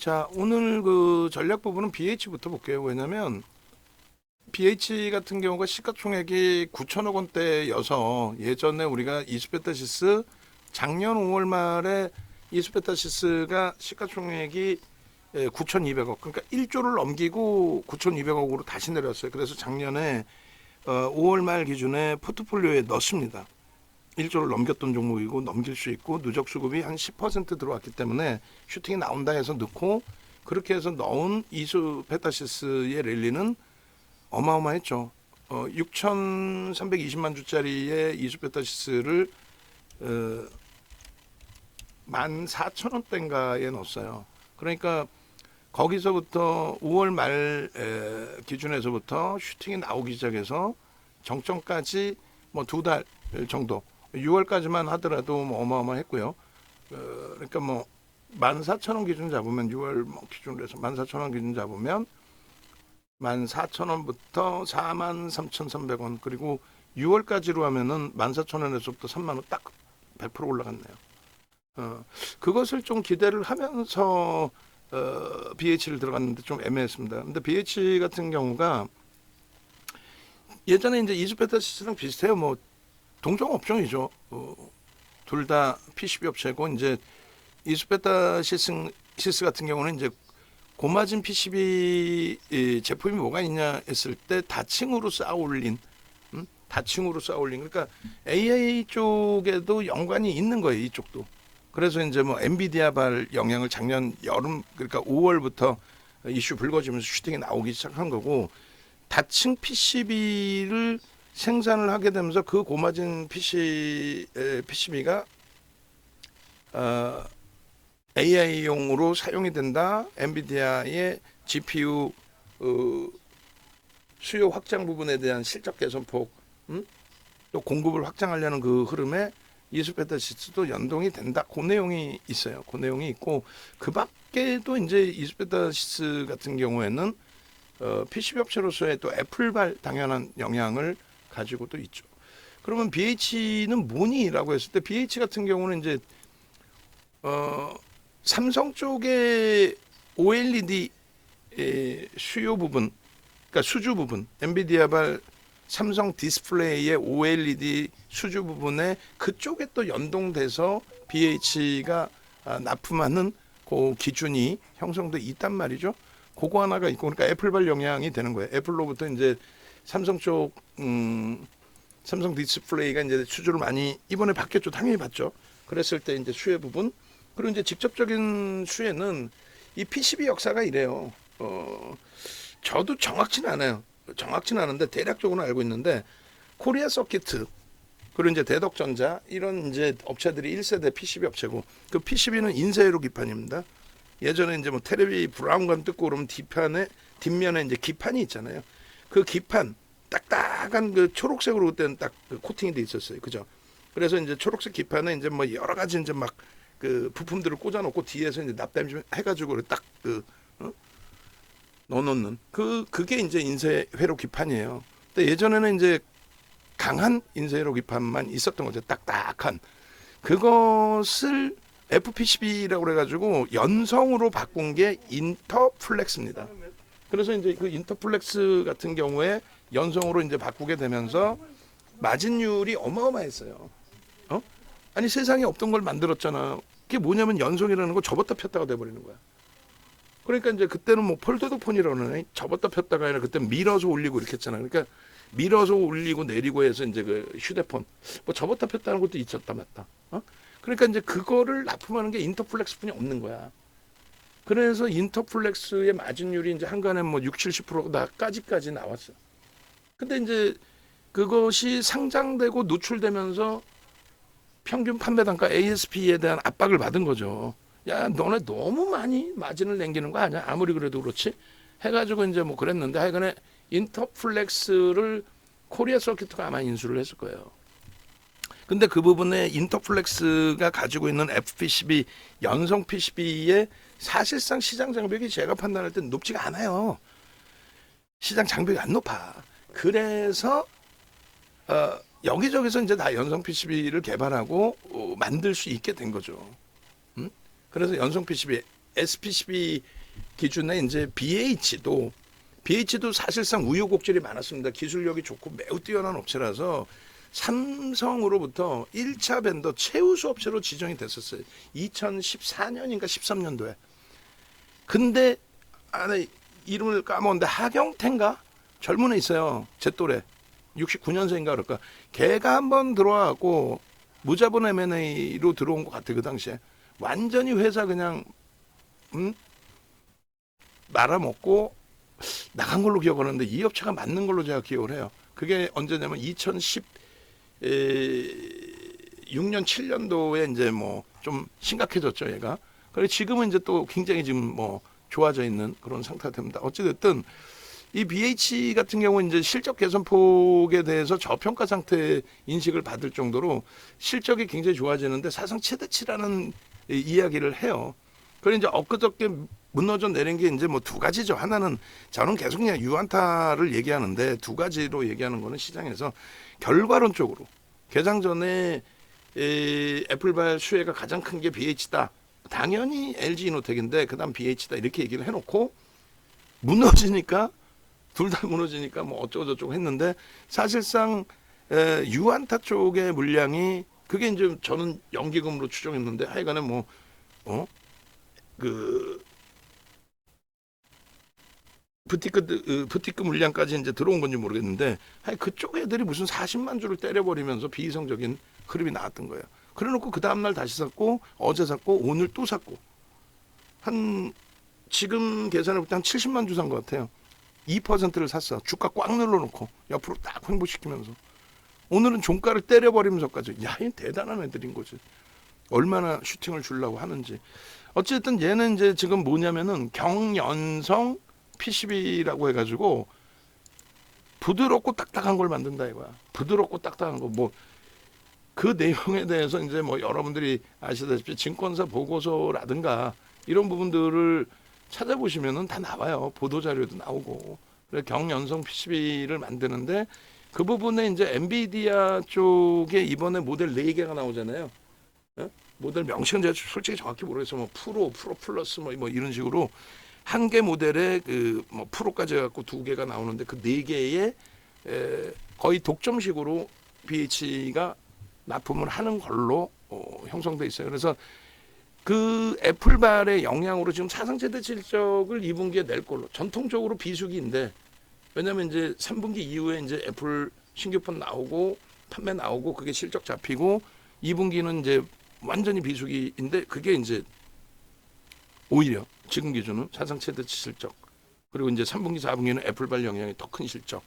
자, 오늘 그 전략 부분은 BH부터 볼게요. 왜냐면 BH 같은 경우가 시가총액이 9천억 원대여서 예전에 우리가 이스페타시스 작년 5월 말에 이스페타시스가 시가총액이 9,200억, 그러니까 1조를 넘기고 9,200억으로 다시 내려왔어요. 그래서 작년에 5월 말 기준에 포트폴리오에 넣습니다. 1조를 넘겼던 종목이고 넘길 수 있고 누적 수급이 한 10% 들어왔기 때문에 슈팅이 나온다 해서 넣고, 그렇게 해서 넣은 이스페타시스의 랠리는 어마어마했죠. 6,320만 주짜리의 이스페타시스를 14,000원대인가에 넣었어요. 그러니까 거기서부터 5월 말 기준에서부터 슈팅이 나오기 시작해서 정점까지 뭐 2달 정도, 6월까지만 하더라도 뭐 어마어마했고요. 그러니까 뭐 14,000원 기준 잡으면 6월 뭐 기준으로 해서 14,000원 기준 잡으면 14,000원부터 43,300원, 그리고 6월까지로 하면은 14,000원에서부터 3만 원 딱 100% 올라갔네요. 그것을 좀 기대를 하면서 BH를 들어갔는데 좀 애매했습니다. 근데 BH 같은 경우가 예전에 이제 이스페타시스랑 비슷해요. 뭐 동종 업종이죠. 둘 다 PCB 업체고, 이제 이스페타시스 같은 경우는 이제 고마진 PCB 제품이 뭐가 있냐 했을 때 다층으로 쌓아올린, 그러니까 AI 쪽에도 연관이 있는 거예요, 이쪽도. 그래서 이제 뭐 엔비디아발 영향을 작년 여름, 그러니까 5월부터 이슈 불거지면서 슈팅이 나오기 시작한 거고, 다층 PCB를 생산을 하게 되면서 그 고마진 PCB가 AI용으로 사용이 된다. 엔비디아의 GPU 수요 확장 부분에 대한 실적 개선폭, 또 공급을 확장하려는 그 흐름에 이스페타시스도 연동이 된다. 그 내용이 있어요. 그 내용이 있고, 그 밖에도 이제 이스페타시스 같은 경우에는 PCB 업체로서의 또 애플발 당연한 영향을 가지고도 있죠. 그러면 BH는 뭐니라고 했을 때, BH 같은 경우는 이제 삼성 쪽의 OLED 수요 부분, 그러니까 수주 부분, 엔비디아발 삼성 디스플레이의 OLED 수주 부분에 그쪽에 또 연동돼서 BH가 납품하는 그 기준이 형성돼 있단 말이죠. 그거 하나가 있고, 그러니까 애플발 영향이 되는 거예요. 애플로부터 이제 삼성 쪽 삼성 디스플레이가 이제 수주를 많이 이번에 받겠죠. 당연히 받죠. 그랬을 때 이제 수혜 부분, 그리고 이제 직접적인 수혜는 이 PCB 역사가 이래요. 저도 정확치는 않아요. 정확치는 않은데 대략적으로 알고 있는데, 코리아 서키트, 그리고 이제 대덕전자, 이런 이제 업체들이 1세대 PCB 업체고, 그 PCB는 인쇄로 기판입니다. 예전에 이제 뭐 테레비 브라운관 뜯고 그러면 뒷면에 이제 기판이 있잖아요. 그 기판 딱딱한 그 초록색으로 그때는 딱 그 코팅이 돼 있었어요. 그죠? 그래서 이제 초록색 기판에 이제 뭐 여러 가지 이제 막 그 부품들을 꽂아놓고 뒤에서 이제 납땜 좀 해가지고 딱 그 넣어놓는 그게 이제 인쇄 회로 기판이에요. 근데 예전에는 이제 강한 인쇄 회로 기판만 있었던 거죠. 딱딱한 그것을 FPCB라고 그래가지고 연성으로 바꾼 게 인터플렉스입니다. 그래서 이제 그 인터플렉스 같은 경우에 연성으로 이제 바꾸게 되면서 마진율이 어마어마했어요. 아니 세상에 없던 걸 만들었잖아. 그게 뭐냐면 연성이라는 거 접었다 폈다가 돼버리는 거야. 그러니까 이제 그때는 뭐 폴더드 폰이라고 그러네. 접었다 폈다가 아니라 그때 밀어서 올리고 이렇게 했잖아. 그러니까 밀어서 올리고 내리고 해서 이제 그 휴대폰 뭐 접었다 폈다는 것도 있었다 맞다. 그러니까 이제 그거를 납품하는 게 인터플렉스뿐이 없는 거야. 그래서 인터플렉스의 마진율이 이제 한간에 뭐 60-70%까지 나왔어. 근데 이제 그것이 상장되고 노출되면서 평균 판매 단가 ASP에 대한 압박을 받은 거죠. 야, 너네 너무 많이 마진을 남기는 거 아니야? 아무리 그래도 그렇지? 해가지고 이제 뭐 그랬는데, 하여간에 인터플렉스를 코리아 서키트가 아마 인수를 했을 거예요. 근데 그 부분에 인터플렉스가 가지고 있는 FPCB, 연성 PCB의 사실상 시장 장벽이 제가 판단할 때 높지가 않아요. 시장 장벽이 안 높아. 그래서 여기저기서 이제 다 연성 PCB를 개발하고 만들 수 있게 된 거죠. 그래서 연성 PCB SPCB 기준의 이제 BH도 사실상 우여곡절이 많았습니다. 기술력이 좋고 매우 뛰어난 업체라서 삼성으로부터 1차 벤더 최우수 업체로 지정이 됐었어요. 2014년인가 13년도에. 근데 안에 이름을 까먹었는데 하경태인가 젊은 애 있어요. 제 또래 69년생인가 그럴까. 걔가 한번 들어와갖고 무자본 M&A로 들어온 것 같아. 그 당시에 완전히 회사 그냥 말아먹고 나간 걸로 기억하는데 이 업체가 맞는 걸로 제가 기억을 해요. 그게 언제냐면 2016년 7년도에 이제 뭐 좀 심각해졌죠, 얘가. 그래 지금은 이제 또 굉장히 지금 뭐 좋아져 있는 그런 상태가 됩니다. 어찌됐든 이 BH 같은 경우는 이제 실적 개선폭에 대해서 저평가 상태 인식을 받을 정도로 실적이 굉장히 좋아지는데 사상 최대치라는 이야기를 해요. 그래 이제 엊그저께 무너져 내린 게 이제 뭐 두 가지죠. 하나는 저는 계속 그냥 유안타를 얘기하는데 두 가지로 얘기하는 거는 시장에서 결과론적으로 개장 전에 애플발 수혜가 가장 큰 게 BH다. 당연히 LG이노텍인데 그다음 BH다 이렇게 얘기를 해놓고 무너지니까 둘 다 무너지니까 뭐 어쩌고 저쩌고 했는데 사실상 유안타 쪽의 물량이 그게 이제 저는 연기금으로 추정했는데 하여간에 그 부티크 물량까지 이제 들어온 건지 모르겠는데 그쪽 애들이 무슨 40만 주를 때려버리면서 비이성적인 흐름이 나왔던 거예요. 그래놓고 그 다음날 다시 샀고 어제 샀고 오늘 또 샀고 한 지금 계산해 볼 때 한 70만 주 산 것 같아요. 2%를 샀어. 주가 꽉 눌러놓고 옆으로 딱 횡보시키면서 오늘은 종가를 때려버리면서까지 야, 이 대단한 애들인 거지. 얼마나 슈팅을 주려고 하는지. 어쨌든 얘는 이제 지금 뭐냐면은 경연성 PCB라고 해가지고 부드럽고 딱딱한 걸 만든다 이거야. 부드럽고 딱딱한 거 뭐 그 내용에 대해서 이제 뭐 여러분들이 아시다시피 증권사 보고서라든가 이런 부분들을 찾아보시면은 다 나와요. 보도 자료도 나오고. 그래서 경연성 PCB를 만드는데 그 부분에 이제 엔비디아 쪽에 이번에 모델 4개가 나오잖아요. 모델 명칭은 제가 솔직히 정확히 모르겠어요. 뭐 프로 플러스 뭐 이런 식으로 한 개 모델에 그 뭐 프로까지 해갖고 2개가 나오는데 그 4개의 거의 독점식으로 BH가 납품을 하는 걸로 형성돼 있어요. 그래서 그 애플발의 영향으로 지금 사상 최대 실적을 2분기에 낼 걸로 전통적으로 비수기인데 왜냐면 이제 3분기 이후에 이제 애플 신규폰 나오고 판매 나오고 그게 실적 잡히고 2분기는 이제 완전히 비수기인데 그게 이제 오히려 지금 기준은 사상 최대치 실적 그리고 이제 3분기 4분기는 애플발 영향이 더 큰 실적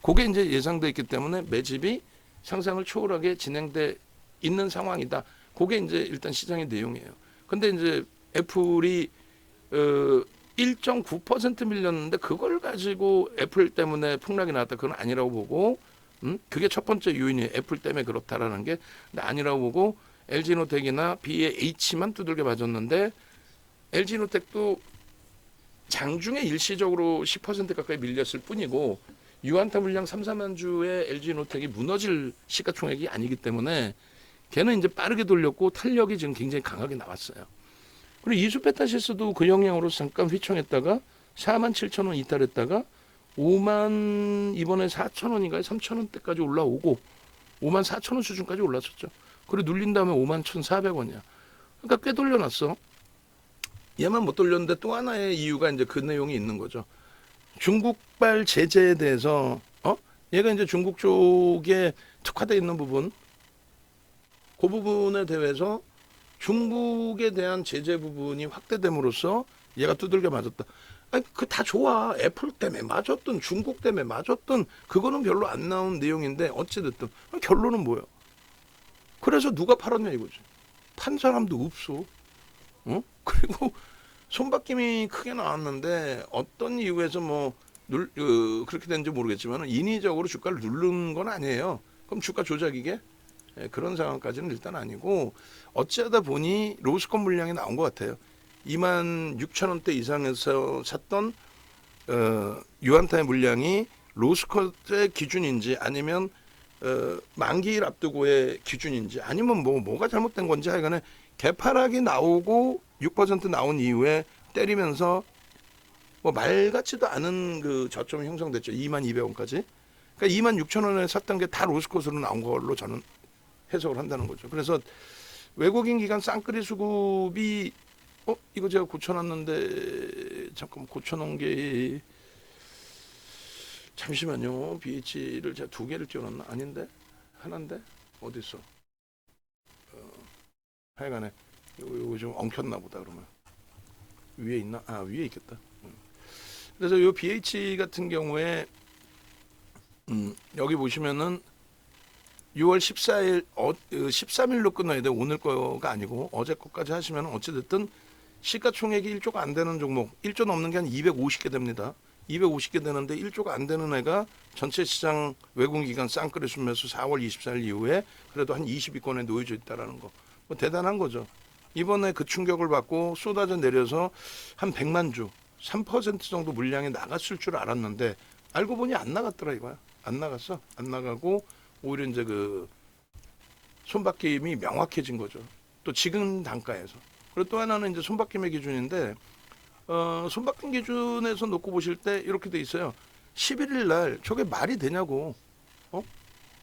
그게 이제 예상돼 있기 때문에 매집이 상상을 초월하게 진행돼 있는 상황이다. 그게 이제 일단 시장의 내용이에요. 근데 이제 애플이 1.9% 밀렸는데 그걸 가지고 애플 때문에 폭락이 나왔다. 그건 아니라고 보고 그게 첫 번째 요인이 애플 때문에 그렇다라는 게 아니라고 보고 LG노텍이나 BH만 두들겨 맞았는데 LG노텍도 장중에 일시적으로 10% 가까이 밀렸을 뿐이고 유안타 물량 3, 4만 주의 LG노텍이 무너질 시가총액이 아니기 때문에 걔는 이제 빠르게 돌렸고 탄력이 지금 굉장히 강하게 나왔어요. 그리고 이수페타시스도 그 영향으로 잠깐 휘청했다가 4만 7천 원 이탈했다가 5만 이번에 4천 원인가요? 3천 원대까지 올라오고 5만 4천 원 수준까지 올랐었죠. 그리고 눌린 다음에 5만 1,400원이야. 그러니까 꽤 돌려놨어. 얘만 못 돌렸는데 또 하나의 이유가 이제 그 내용이 있는 거죠. 중국발 제재에 대해서 얘가 이제 중국 쪽에 특화되어 있는 부분 그 부분에 대해서 중국에 대한 제재 부분이 확대됨으로써 얘가 두들겨 맞았다. 아니 그 다 좋아. 애플 때문에 맞았든 중국 때문에 맞았든 그거는 별로 안 나온 내용인데 어찌됐든 결론은 뭐야? 그래서 누가 팔았냐 이거지. 판 사람도 없어. 그리고 손바뀜이 크게 나왔는데 어떤 이유에서 그렇게 된지 모르겠지만 인위적으로 주가를 누른 건 아니에요. 그럼 주가 조작이게? 그런 상황까지는 일단 아니고 어찌하다 보니 로스콘 물량이 나온 것 같아요. 2만 6천 원대 이상에서 샀던 유안타의 물량이 로스콘의 기준인지 아니면 만기일 앞두고의 기준인지 아니면 뭐가 잘못된 건지 하여간에 개파락이 나오고 6% 나온 이후에 때리면서 뭐 말 같지도 않은 그 저점이 형성됐죠. 22,200원까지. 그러니까 26,000원에 샀던 게 다 로스컷으로 나온 걸로 저는 해석을 한다는 거죠. 그래서 외국인 기관 쌍끌이 수급이 이거 제가 고쳐놨는데 잠깐 고쳐놓은 게 잠시만요. BH를 제가 2개를 띄워놨나? 아닌데? 하나인데? 어디 있어? 하여간에 이거 좀 엉켰나 보다. 그러면 위에 있나? 아, 위에 있겠다. 그래서 이 BH 같은 경우에 여기 보시면은 6월 14일 13일로 끊어야 돼. 오늘 거가 아니고 어제 거까지 하시면 어찌됐든 시가총액이 1조가 안 되는 종목, 1조 넘는 게 한 250개 됩니다. 250개 되는데 1조가 안 되는 애가 전체 시장 외국기관 쌍끌이 순매수 4월 24일 이후에 그래도 한 20위권에 놓여져 있다라는 거. 뭐 대단한 거죠. 이번에 그 충격을 받고 쏟아져 내려서 한 100만 주, 3% 정도 물량이 나갔을 줄 알았는데 알고 보니 안 나갔더라 이거야. 안 나갔어. 안 나가고 오히려 이제 그 손바뀜이 명확해진 거죠. 또 지금 단가에서. 그리고 또 하나는 이제 손바뀜의 기준인데 손바뀜 기준에서 놓고 보실 때 이렇게 돼 있어요. 11일 날 저게 말이 되냐고.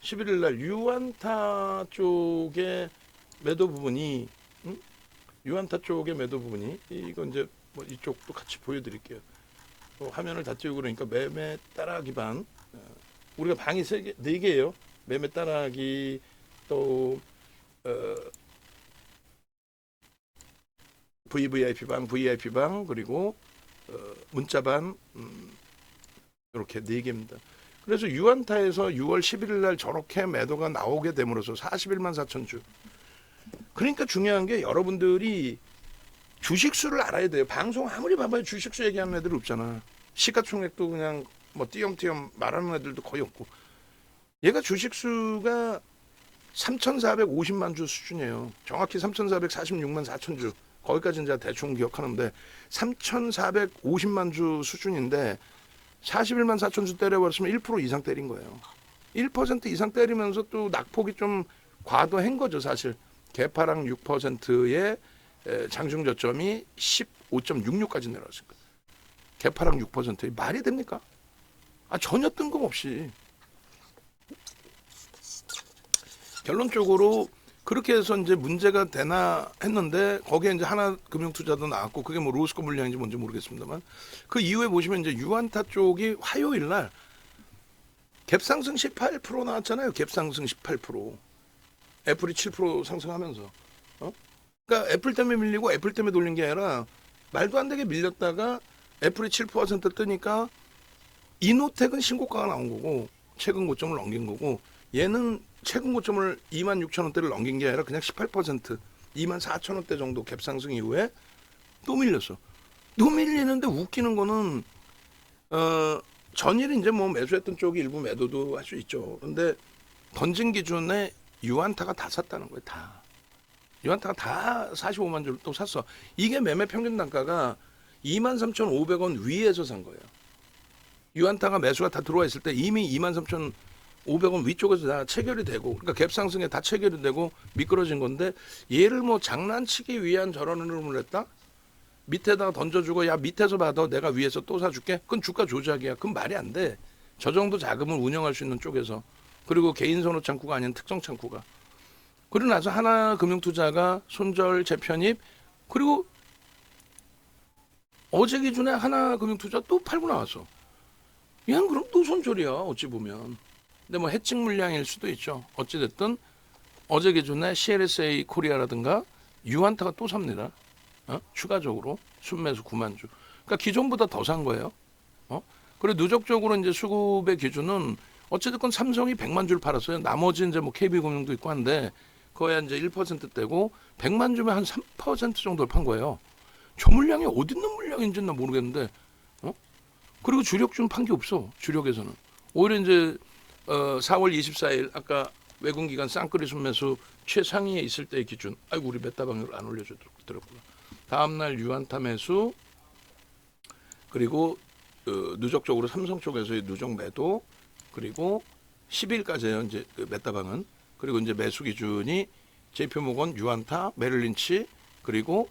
11일 날 유안타 쪽의 매도 부분이 유안타 쪽의 매도 부분이 이거 이제 뭐 이쪽도 같이 보여드릴게요. 화면을 다 띄우고 그러니까 매매 따라하기 방 우리가 방이 4개예요. 매매 따라하기 또 VVIP 방, VIP 방 그리고 문자방 이렇게 4개입니다. 그래서 유안타에서 6월 11일 날 저렇게 매도가 나오게 됨으로써 41만 4천 주. 그러니까 중요한 게 여러분들이 주식수를 알아야 돼요. 방송 아무리 봐봐야 주식수 얘기하는 애들 없잖아. 시가총액도 그냥 뭐 띄엄띄엄 말하는 애들도 거의 없고. 얘가 주식수가 3,450만 주 수준이에요. 정확히 3,446만 4천 주. 거기까지는 제가 대충 기억하는데 3,450만 주 수준인데 41만 4천 주 때려버렸으면 1% 이상 때린 거예요. 1% 이상 때리면서 또 낙폭이 좀 과도한 거죠, 사실. 개파랑 6%의 장중 저점이 15.66까지 내려왔으니까. 개파랑 6%의 말이 됩니까? 전혀 뜬금없이. 결론적으로 그렇게 해서 이제 문제가 되나 했는데 거기에 이제 하나금융투자도 나왔고 그게 뭐 로스코 물량인지 뭔지 모르겠습니다만 그 이후에 보시면 이제 유안타 쪽이 화요일 날 갭상승 18% 나왔잖아요. 갭상승 18%. 애플이 7% 상승하면서. 그러니까 애플 때문에 밀리고 애플 때문에 돌린 게 아니라 말도 안 되게 밀렸다가 애플이 7% 뜨니까 이노텍은 신고가가 나온 거고 최근 고점을 넘긴 거고 얘는 최근 고점을 26,000원대를 넘긴 게 아니라 그냥 18% 24,000원대 정도 갭상승 이후에 또 밀렸어. 또 밀리는데 웃기는 거는 전일 이제 뭐 매수했던 쪽이 일부 매도도 할 수 있죠. 근데 던진 기준에 유안타가 다 샀다는 거예요. 다. 유안타가 다 45만 주를 또 샀어. 이게 매매 평균 단가가 23,500원 위에서 산 거예요. 유안타가 매수가 다 들어와 있을 때 이미 23,500원 위쪽에서 다 체결이 되고 그러니까 갭상승에 다 체결이 되고 미끄러진 건데 얘를 뭐 장난치기 위한 저런 흐름을 했다? 밑에다가 던져주고 야 밑에서 받아 내가 위에서 또 사줄게? 그건 주가 조작이야. 그건 말이 안 돼. 저 정도 자금을 운영할 수 있는 쪽에서 그리고 개인 선호 창구가 아닌 특정 창구가 그러고 나서 하나금융투자가 손절 재편입 그리고 어제 기준에 하나금융투자 또 팔고 나왔어. 얘는 그럼 또 손절이야 어찌 보면. 근데 뭐 해칭 물량일 수도 있죠. 어찌 됐든 어제 기준에 CLSA 코리아라든가 유안타가 또 삽니다. 추가적으로 순매수 9만 주. 그러니까 기존보다 더 산 거예요. 그리고 누적적으로 이제 수급의 기준은 어찌됐건 삼성이 100만 주를 팔았어요. 나머지 이제 뭐 KB금융도 있고 한데 거의 이제 1%대고 100만 주면 한 3% 정도를 판 거예요. 저 물량이 어디 있는 물량인지는 나 모르겠는데, 그리고 주력주는 판 게 없어. 주력에서는 오히려 이제 4월 24일 아까 외국기관 쌍끌이 순매수 최상위에 있을 때의 기준. 아이고 우리 메타방을 안 올려주더라고요. 다음날 유안타 매수 그리고 누적적으로 삼성 쪽에서의 누적 매도 그리고 10일까지예요. 이제 그 메타방은 그리고 이제 매수 기준이 JP모건, 유안타, 메릴린치 그리고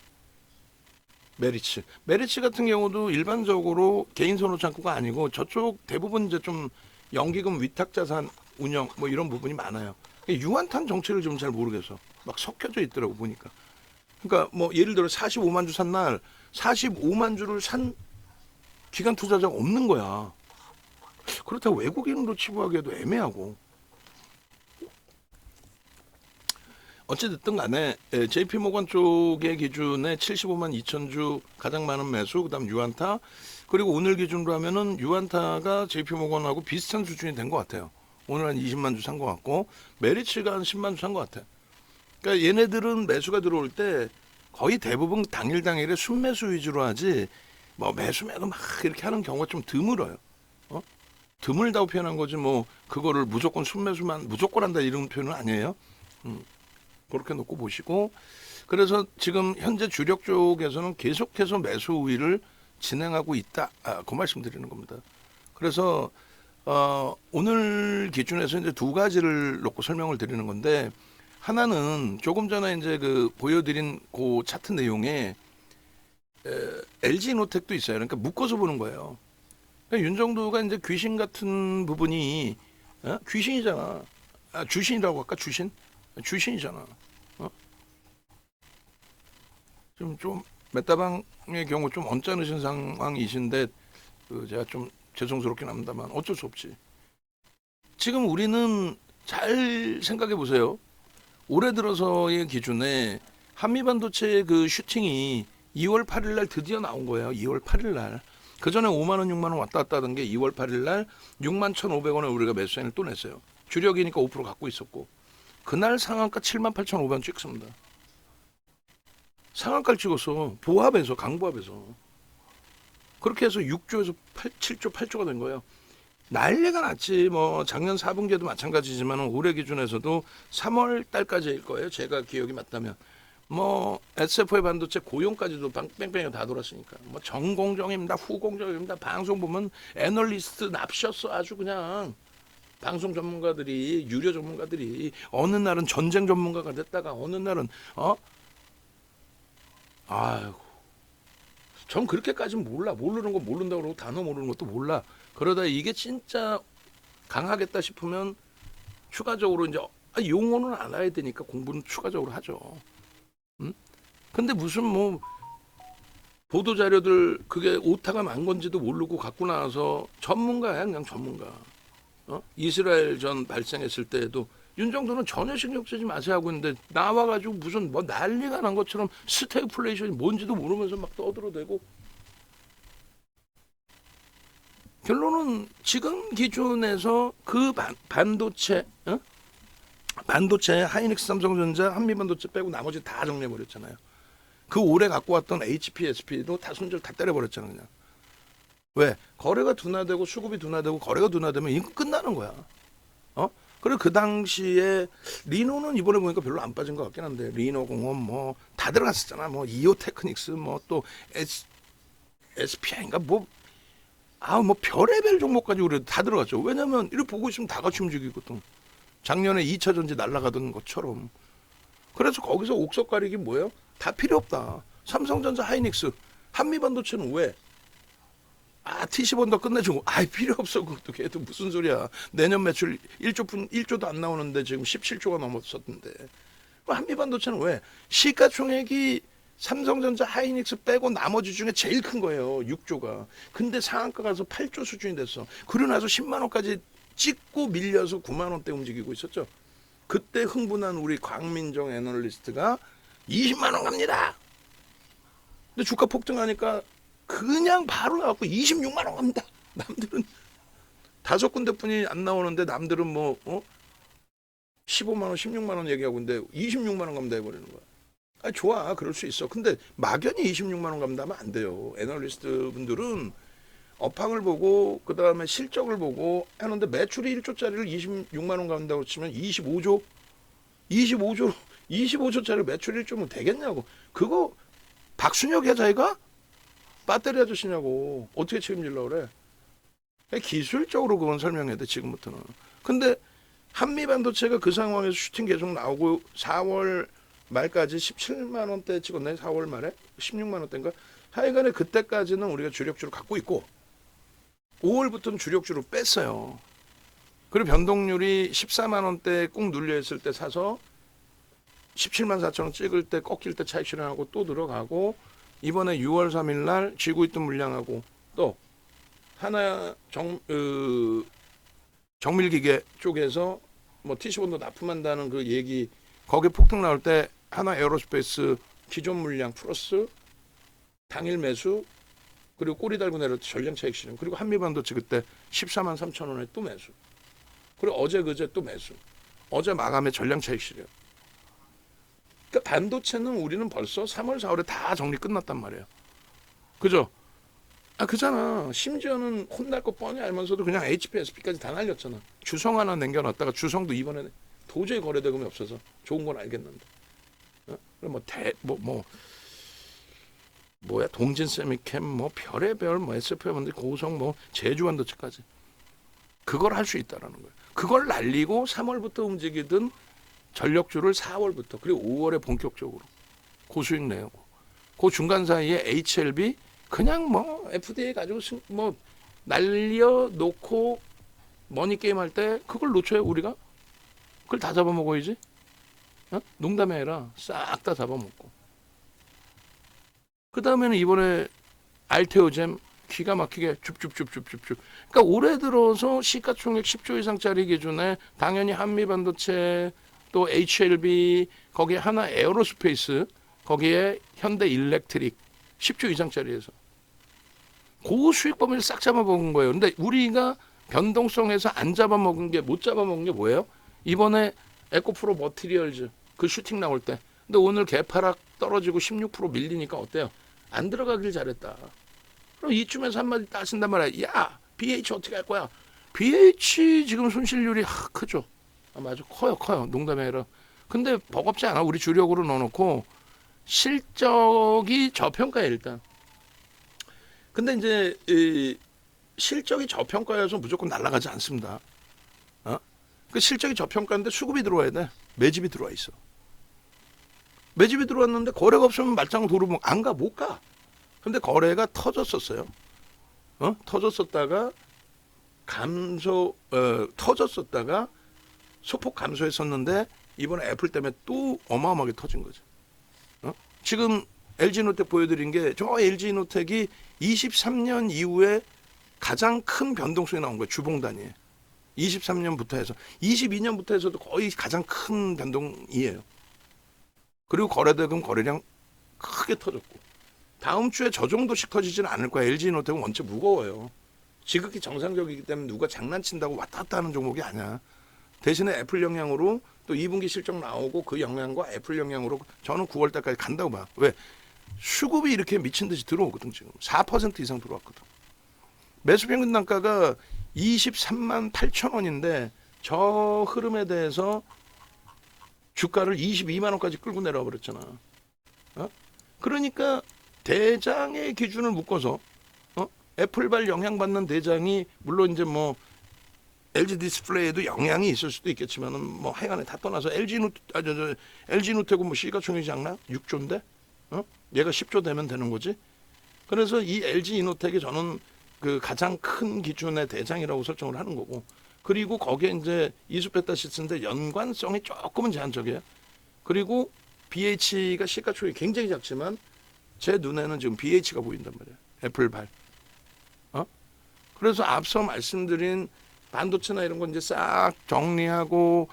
메리츠 같은 경우도 일반적으로 개인 선호 창구가 아니고 저쪽 대부분 이제 좀 연기금 위탁 자산 운영 뭐 이런 부분이 많아요. 유한탄 정체를 좀 잘 모르겠어. 막 섞여져 있더라고 보니까. 그러니까 뭐 예를 들어 45만 주 산 날 45만 주를 산 기관 투자자가 없는 거야. 그렇다고 외국인으로 치부하기에도 애매하고. 어찌됐든 간에 JP모건 쪽의 기준에 75만 2천 주 가장 많은 매수, 그다음 유한타, 그리고 오늘 기준으로 하면은 유한타가 JP모건하고 비슷한 수준이 된 것 같아요. 오늘 한 20만 주 산 것 같고 메리츠가 한 10만 주 산 것 같아. 그러니까 얘네들은 매수가 들어올 때 거의 대부분 당일에 순매수 위주로 하지 뭐 매수매도 막 이렇게 하는 경우가 좀 드물어요. 드물다고 표현한 거지 뭐 그거를 무조건 순매수만 무조건 한다 이런 표현은 아니에요. 그렇게 놓고 보시고, 그래서 지금 현재 주력 쪽에서는 계속해서 매수 우위를 진행하고 있다. 그 말씀드리는 겁니다. 그래서 오늘 기준에서 이제 두 가지를 놓고 설명을 드리는 건데, 하나는 조금 전에 이제 그 보여드린 그 차트 내용에 LG노텍도 있어요. 그러니까 묶어서 보는 거예요. 그러니까 윤정도가 이제 귀신 같은 부분이 귀신이잖아. 주신이라고 할까? 주신이잖아. 좀 메타방의 경우 좀 언짢으신 상황이신데 제가 좀 죄송스럽긴 합니다만 어쩔 수 없지. 지금 우리는 잘 생각해 보세요. 올해 들어서의 기준에 한미반도체의 그 슈팅이 2월 8일 날 드디어 나온 거예요. 2월 8일 날. 그 전에 5만 원, 6만 원 왔다 갔다 하던 게 2월 8일 날 6만 1,500원에 우리가 매수 사인을 또 냈어요. 주력이니까 5% 갖고 있었고. 그날 상한가 7만 8,500원 찍습니다. 상한가를 찍었어. 보합에서, 강보합에서. 그렇게 해서 6조에서 7조, 8조가 된 거예요. 난리가 났지. 뭐 작년 4분기에도 마찬가지지만 올해 기준에서도 3월 달까지일 거예요. 제가 기억이 맞다면. 뭐 SF의 반도체 고용까지도 뺑뺑이 다 돌았으니까. 뭐 전공정입니다. 후공정입니다. 방송 보면 애널리스트 납셨어. 아주 그냥. 방송 전문가들이, 유료 전문가들이 어느 날은 전쟁 전문가가 됐다가 어느 날은 아이고, 전 그렇게까지는 몰라. 모르는 거 모른다고 그러고 단어 모르는 것도 몰라. 그러다 이게 진짜 강하겠다 싶으면 추가적으로 이제 용어는 알아야 되니까 공부는 추가적으로 하죠. 근데 무슨 뭐 보도 자료들 그게 오타가 난 건지도 모르고 갖고 나와서 전문가야, 그냥 전문가. 이스라엘 전 발생했을 때에도 윤정도는 전혀 신경 쓰지 마세요 하고 있는데 나와가지고 무슨 뭐 난리가 난 것처럼 스태그플레이션이 뭔지도 모르면서 막 떠들어대고, 결론은 지금 기준에서 그 반도체 하이닉스, 삼성전자, 한미반도체 빼고 나머지 다 정리해버렸잖아요. 그 올해 갖고 왔던 HP, SP도 다 손절 다 때려버렸잖아요. 그냥. 왜? 거래가 둔화되고 수급이 둔화되고 거래가 둔화되면 이거 끝나는 거야. 그리고 그 당시에 리노는 이번에 보니까 별로 안 빠진 것 같긴 한데 리노공업 뭐 다 들어갔었잖아. 뭐 이오테크닉스 뭐 또 SPI인가 뭐 별의별 종목까지 우리 다 들어갔죠. 왜냐면 이렇게 보고 있으면 다 같이 움직이거든. 작년에 2차 전지 날아가던 것처럼. 그래서 거기서 옥석 가리기 뭐예요? 다 필요 없다. 삼성전자, 하이닉스, 한미반도체는 왜? T10원 더 끝내주고, 필요 없어. 그것도 걔도 무슨 소리야. 내년 매출 1조도 안 나오는데 지금 17조가 넘었었는데. 한미반도체는 왜? 시가총액이 삼성전자, 하이닉스 빼고 나머지 중에 제일 큰 거예요. 6조가. 근데 상한가 가서 8조 수준이 됐어. 그러고 나서 10만 원까지 찍고 밀려서 9만 원대 움직이고 있었죠. 그때 흥분한 우리 광민정 애널리스트가 20만 원 갑니다. 근데 주가 폭등하니까 그냥 바로 나왔고 26만 원 갑니다. 남들은 5군데뿐이 안 나오는데 남들은 뭐 15만 원, 16만 원 얘기하고 있는데 26만 원 갑니다 해버리는 거야. 좋아, 그럴 수 있어. 근데 막연히 26만 원 갑니다 하면 안 돼요. 애널리스트 분들은 업황을 보고 그 다음에 실적을 보고 하는데 매출이 1조짜리를 26만 원 간다고 치면 25조짜리 매출 1조면 되겠냐고. 그거 박순혁 회장이가 배터리 아저씨냐고. 어떻게 책임질려고 그래. 기술적으로 그건 설명해야 돼 지금부터는. 근데 한미반도체가 그 상황에서 슈팅 계속 나오고 4월 말까지 17만 원대 찍었네. 4월 말에 16만 원대인가. 하여간에 그때까지는 우리가 주력주를 갖고 있고 5월부터는 주력주로 뺐어요. 그리고 변동률이 14만 원대 꾹 눌려 있을 때 사서 17만 4천 원 찍을 때 꺾일 때 차익 실현하고 또 들어가고 이번에 6월 3일 날 쥐고 있던 물량하고 또 하나 정밀기계 쪽에서 뭐 TC본도 납품한다는 그 얘기 거기에 폭등 나올 때 하나 에어로스페이스 기존 물량 플러스 당일 매수 그리고 꼬리 달고 내렸을 때 전량 차익 실현 그리고 한미반도체 그때 14만 3천 원에 또 매수 그리고 어제 그제 또 매수 어제 마감에 전량 차익 실현 그러니까 반도체는 우리는 벌써 3월 4월에 다 정리 끝났단 말이에요. 그죠? 아 그잖아. 심지어는 혼날 거 뻔히 알면서도 그냥 HPSP까지 다 날렸잖아. 주성 하나 남겨놨다가 주성도 이번에 도저히 거래대금이 없어서 좋은 건 알겠는데. 어? 뭐야 동진 세미캠 뭐 별의별 뭐 SFM 고성 뭐 제주 반도체까지 그걸 할 수 있다라는 거예요. 그걸 날리고 3월부터 움직이든 전력주를 4월부터 그리고 5월에 본격적으로 고수익 내고 그 중간 사이에 HLB 그냥 뭐 FDA 가지고 뭐 날려놓고 머니게임 할 때 그걸 놓쳐요 우리가? 그걸 다 잡아먹어야지. 어? 농담이 아니라 싹 다 잡아먹고 그 다음에는 이번에 알테오잼 기가 막히게 줍줍줍줍줍줍 그러니까 올해 들어서 시가총액 10조 이상짜리 기준에 당연히 한미반도체 또 HLB 거기에 하나 에어로스페이스 거기에 현대일렉트릭 10조 이상짜리에서 고수익 범위를 싹 잡아먹은 거예요. 근데 우리가 변동성에서 안 잡아먹은 게 못 잡아먹은 게 뭐예요? 이번에 에코프로 머티리얼즈 그 슈팅 나올 때 근데 오늘 개파락 떨어지고 16% 밀리니까 어때요? 안 들어가길 잘했다. 그럼 이쯤에서 한마디 따신단 말이야. 야 BH 어떻게 할 거야? BH 지금 손실률이 크죠. 아, 맞아 커요 농담이 아니라 근데 버겁지 않아. 우리 주력으로 넣어놓고 실적이 저평가해 일단. 근데 이제 이 실적이 저평가여서 무조건 날아가지 않습니다. 어? 그 실적이 저평가인데 수급이 들어와야 돼. 매집이 들어와 있어. 매집이 들어왔는데 거래가 없으면 말짱 도로 안 가 못 가. 근데 거래가 터졌었어요. 터졌었다가 터졌었다가 소폭 감소했었는데 이번에 애플 때문에 또 어마어마하게 터진 거죠. 지금 LG노텍 보여드린 게 저 LG노텍이 23년 이후에 가장 큰 변동성이 나온 거예요. 주봉 단위에. 23년부터 해서 22년부터 해서도 거의 가장 큰 변동이에요. 그리고 거래대금 거래량 크게 터졌고 다음 주에 저 정도씩 터지지는 않을 거야. LG노텍은 원체 무거워요. 지극히 정상적이기 때문에 누가 장난친다고 왔다 갔다 하는 종목이 아니야. 대신에 애플 영향으로 또 2분기 실적 나오고 그 영향과 애플 영향으로 저는 9월 달까지 간다고 봐. 왜? 수급이 이렇게 미친 듯이 들어오거든. 지금 4% 이상 들어왔거든. 매수 평균 단가가 23만 8천 원인데 저 흐름에 대해서 주가를 22만 원까지 끌고 내려와 버렸잖아. 그러니까 대장의 기준을 묶어서 애플발 영향받는 대장이 물론 이제 뭐 LG 디스플레이에도 영향이 있을 수도 있겠지만은 뭐 하여간에 다 떠나서 LG노텍은 뭐 시가총액이 작나? 6조인데? 얘가 10조 되면 되는 거지. 그래서 이 LG이노텍이 저는 그 가장 큰 기준의 대장이라고 설정을 하는 거고. 그리고 거기에 이제 이수페타시스인데 연관성이 조금은 제한적이에요. 그리고 BH가 시가총액이 굉장히 작지만 제 눈에는 지금 BH가 보인단 말이에요. 애플발. 그래서 앞서 말씀드린 반도체나 이런 건 이제 싹 정리하고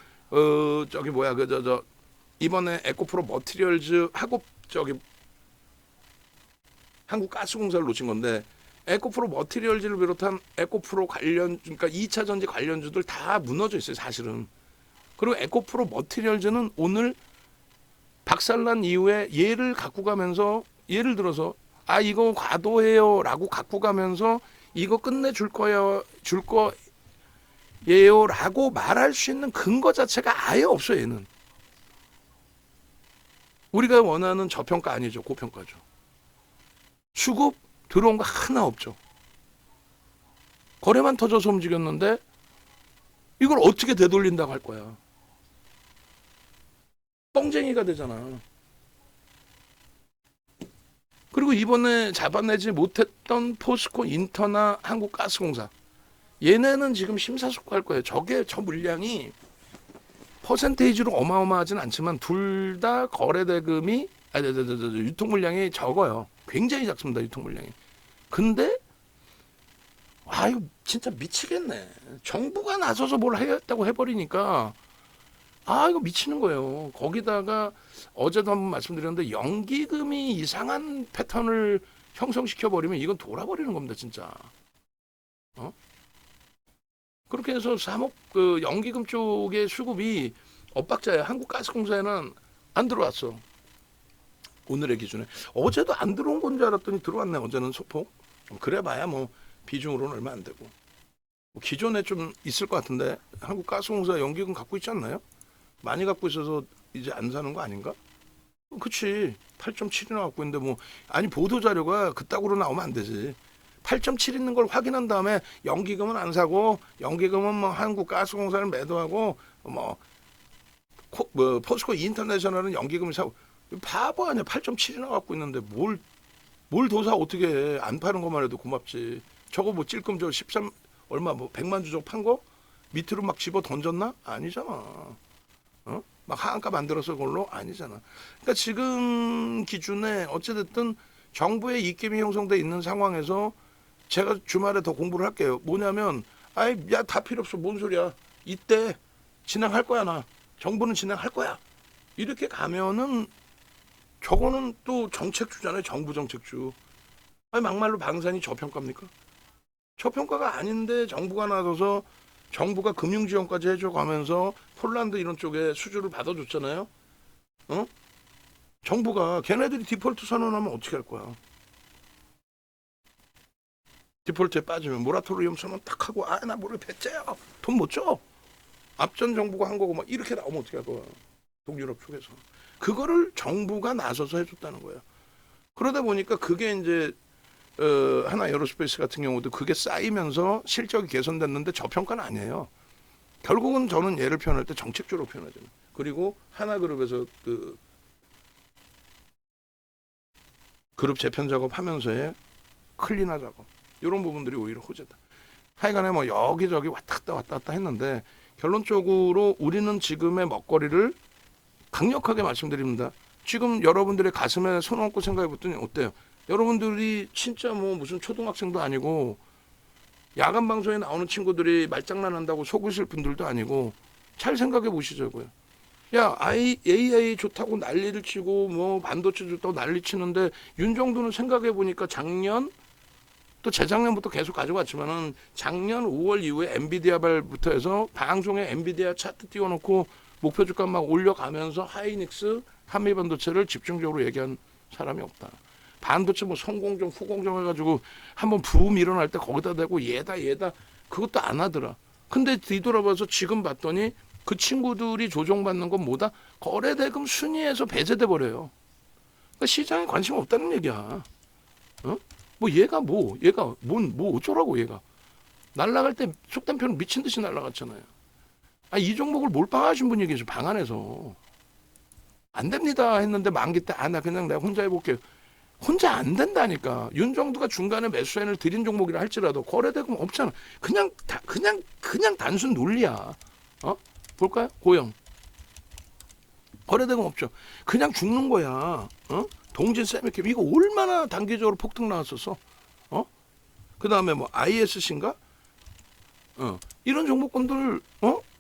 이번에 에코프로 머티리얼즈 하고 한국가스공사를 놓친 건데 에코프로 머티리얼즈를 비롯한 에코프로 관련 그러니까 2차 전지 관련주들 다 무너져 있어요, 사실은. 그리고 에코프로 머티리얼즈는 오늘 박살난 이후에 얘를 갖고 가면서 예를 들어서 이거 과도해요라고 갖고 가면서 이거 끝내줄 거예요라고 말할 수 있는 근거 자체가 아예 없어요. 얘는 우리가 원하는 저평가 아니죠, 고평가죠. 수급 들어온 거 하나 없죠. 거래만 터져서 움직였는데 이걸 어떻게 되돌린다고 할 거야. 뻥쟁이가 되잖아. 그리고 이번에 잡아내지 못했던 포스코 인터나 한국가스공사, 얘네는 지금 심사숙고할 거예요. 저 물량이 퍼센테이지로 어마어마하진 않지만 둘 다 거래 대금이 유통 물량이 적어요. 굉장히 작습니다, 유통 물량이. 근데 이거 진짜 미치겠네. 정부가 나서서 뭘 하겠다고 해버리니까 이거 미치는 거예요. 거기다가 어제도 한번 말씀드렸는데 연기금이 이상한 패턴을 형성시켜 버리면 이건 돌아버리는 겁니다, 진짜. 어? 그렇게 해서 그 연기금 쪽의 수급이 엇박자예요. 한국가스공사에는 안 들어왔어. 오늘의 기준에. 어제도 안 들어온 건 줄 알았더니 들어왔네. 어제는 소폭. 그래봐야 뭐 비중으로는 얼마 안 되고. 뭐 기존에 좀 있을 것 같은데 한국가스공사 연기금 갖고 있지 않나요? 많이 갖고 있어서 이제 안 사는 거 아닌가? 그치. 8.7이나 갖고 있는데 뭐 아니 보도 자료가 그따구로 나오면 안 되지. 8.7 있는 걸 확인한 다음에 연기금은 안 사고 연기금은 뭐 한국가스공사를 매도하고 뭐 포스코 인터내셔널은 연기금을 사고 바보 아니야. 8.7이나 갖고 있는데 뭘 더 사. 어떻게 해. 안 파는 것만 해도 고맙지. 저거 뭐 찔끔 저 13 얼마 뭐 100만 주적 판 거 밑으로 막 집어 던졌나? 아니잖아. 막 하한가 만들어서 그걸로 아니잖아. 그러니까 지금 기준에 어찌됐든 정부의 입김이 형성돼 있는 상황에서 제가 주말에 더 공부를 할게요. 뭐냐면 야 다 필요 없어. 뭔 소리야. 이때 진행할 거야 나. 정부는 진행할 거야. 이렇게 가면은 저거는 또 정책주잖아요. 정부 정책주. 막말로 방산이 저평가입니까? 저평가가 아닌데 정부가 나서서 정부가 금융지원까지 해줘가면서 폴란드 이런 쪽에 수주를 받아줬잖아요. 정부가 걔네들이 디폴트 선언하면 어떻게 할 거야? 디폴트에 빠지면 모라토리엄 선언 딱 하고 나 모르 배째요. 돈 못 줘. 앞전 정부가 한 거고 막 이렇게 나오면 어떻게 할 거야? 동유럽 쪽에서. 그거를 정부가 나서서 해줬다는 거예요. 그러다 보니까 그게 이제 하나 에어로스페이스 같은 경우도 그게 쌓이면서 실적이 개선됐는데 저평가는 아니에요. 결국은 저는 얘를 표현할 때 정책적으로 표현하잖아요. 그리고 하나그룹에서 그 그룹 재편 작업하면서의 클리너 작업 이런 부분들이 오히려 호재다. 하여간에 뭐 여기저기 왔다 갔다 했는데 결론적으로 우리는 지금의 먹거리를 강력하게 말씀드립니다. 지금 여러분들의 가슴에 손 얹고 생각해 봤더니 어때요? 여러분들이 진짜 뭐 무슨 초등학생도 아니고 야간 방송에 나오는 친구들이 말장난한다고 속으실 분들도 아니고 잘 생각해 보시자고요. 야, AI 좋다고 난리를 치고 뭐 반도체 좋다고 난리 치는데 윤정도는 생각해 보니까 작년 또 재작년부터 계속 가져왔지만은 작년 5월 이후에 엔비디아발부터 해서 방송에 엔비디아 차트 띄워놓고 목표 주가 막 올려가면서 하이닉스, 한미반도체를 집중적으로 얘기한 사람이 없다. 반도체 뭐 성공정, 후공정 해가지고 한번 부음 일어날 때 거기다 대고 얘다 그것도 안 하더라. 근데 뒤돌아봐서 지금 봤더니 그 친구들이 조정받는 건 뭐다? 거래대금 순위에서 배제돼 버려요. 그러니까 시장에 관심 없다는 얘기야. 뭐 얘가 뭐 어쩌라고 얘가. 날라갈 때 속된 표현 미친 듯이 날라갔잖아요. 이 종목을 몰빵하신 분이 계셔. 방 안에서. 안 됩니다 했는데 만기 때 나 그냥 내가 혼자 해볼게요. 혼자 안 된다니까. 윤정두가 중간에 매수인을 드린 종목이라 할지라도 거래대금 없잖아. 그냥 단순 논리야. 볼까요? 고영. 거래대금 없죠. 그냥 죽는 거야. 동진 세미캡 이거 얼마나 단기적으로 폭등 나왔었어. 그 다음에 뭐 ISC인가? 이런 종목군들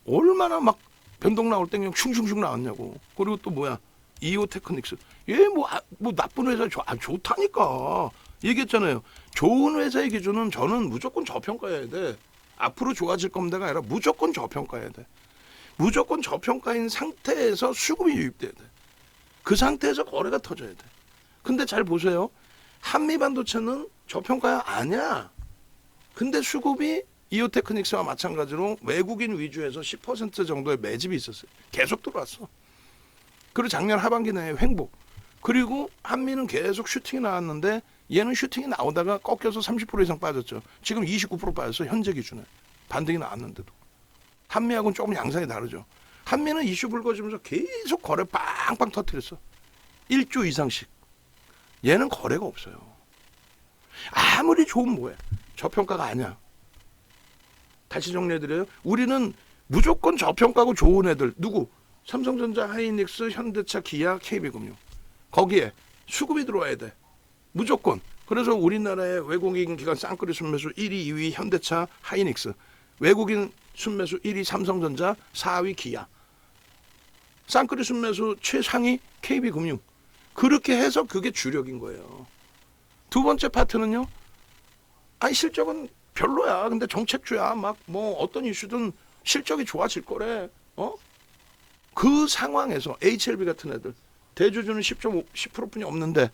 얼마나 막 변동 나올 때 그냥 슝슝슝 나왔냐고. 그리고 또 뭐야? 이오 테크닉스. 얘 뭐 나쁜 회사 좋다니까. 얘기했잖아요. 좋은 회사의 기준은 저는 무조건 저평가해야 돼. 앞으로 좋아질 겁니다가 아니라 무조건 저평가해야 돼. 무조건 저평가인 상태에서 수급이 유입돼야 돼. 그 상태에서 거래가 터져야 돼. 근데 잘 보세요. 한미반도체는 저평가야 아니야. 근데 수급이 이오테크닉스와 마찬가지로 외국인 위주에서 10% 정도의 매집이 있었어요. 계속 들어왔어. 그리고 작년 하반기 내에 횡보. 그리고 한미는 계속 슈팅이 나왔는데 얘는 슈팅이 나오다가 꺾여서 30% 이상 빠졌죠. 지금 29% 빠졌어. 현재 기준에. 반등이 나왔는데도. 한미하고는 조금 양상이 다르죠. 한미는 이슈 불거지면서 계속 거래 빵빵 터뜨렸어. 1조 이상씩. 얘는 거래가 없어요. 아무리 좋은 뭐해. 저평가가 아니야. 다시 정리해드려요. 우리는 무조건 저평가고 좋은 애들. 누구? 삼성전자, 하이닉스, 현대차, 기아, KB금융. 거기에 수급이 들어와야 돼. 무조건. 그래서 우리나라의 외국인 기관 쌍끌이 순매수 1위, 2위 현대차, 하이닉스. 외국인 순매수 1위 삼성전자, 4위 기아. 쌍끌이 순매수 최상위 KB금융. 그렇게 해서 그게 주력인 거예요. 두 번째 파트는요. 아니 실적은 별로야. 근데 정책주야. 막 뭐 어떤 이슈든 실적이 좋아질 거래. 그 상황에서 HLB 같은 애들 대주주는 10%뿐이 없는데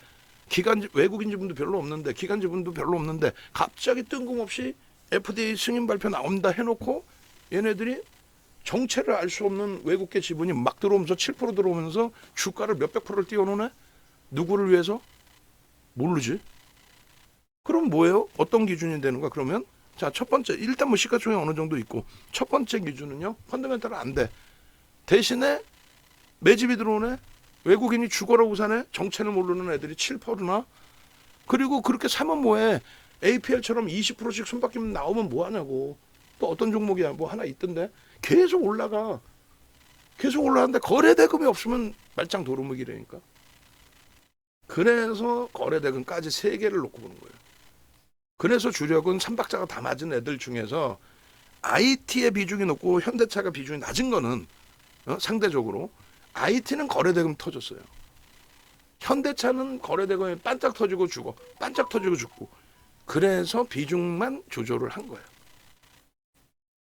기관 외국인 지분도 별로 없는데 기관 지분도 별로 없는데 갑자기 뜬금없이 FDA 승인 발표 나온다 해놓고 얘네들이 정체를 알 수 없는 외국계 지분이 막 들어오면서 7% 들어오면서 주가를 몇백 프로를 띄워놓네. 누구를 위해서? 모르지. 그럼 뭐예요? 어떤 기준이 되는가? 그러면 자, 첫 번째 일단 뭐 시가총액 어느 정도 있고 첫 번째 기준은요. 펀더멘탈은 안 돼. 대신에 매집이 들어오네. 외국인이 죽어라고 사네. 정체를 모르는 애들이 7%나. 그리고 그렇게 사면 뭐해. APL처럼 20%씩 손바뀜 나오면 뭐하냐고. 또 어떤 종목이야. 뭐 하나 있던데. 계속 올라가. 계속 올라가는데 거래대금이 없으면 말짱 도루묵이라니까. 그래서 거래대금까지 3개를 놓고 보는 거예요. 그래서 주력은 3박자가 다 맞은 애들 중에서 IT의 비중이 높고 현대차가 비중이 낮은 거는 상대적으로 IT는 거래대금 터졌어요. 현대차는 거래대금이 반짝 터지고 죽어. 반짝 터지고 죽고. 그래서 비중만 조절을 한 거예요.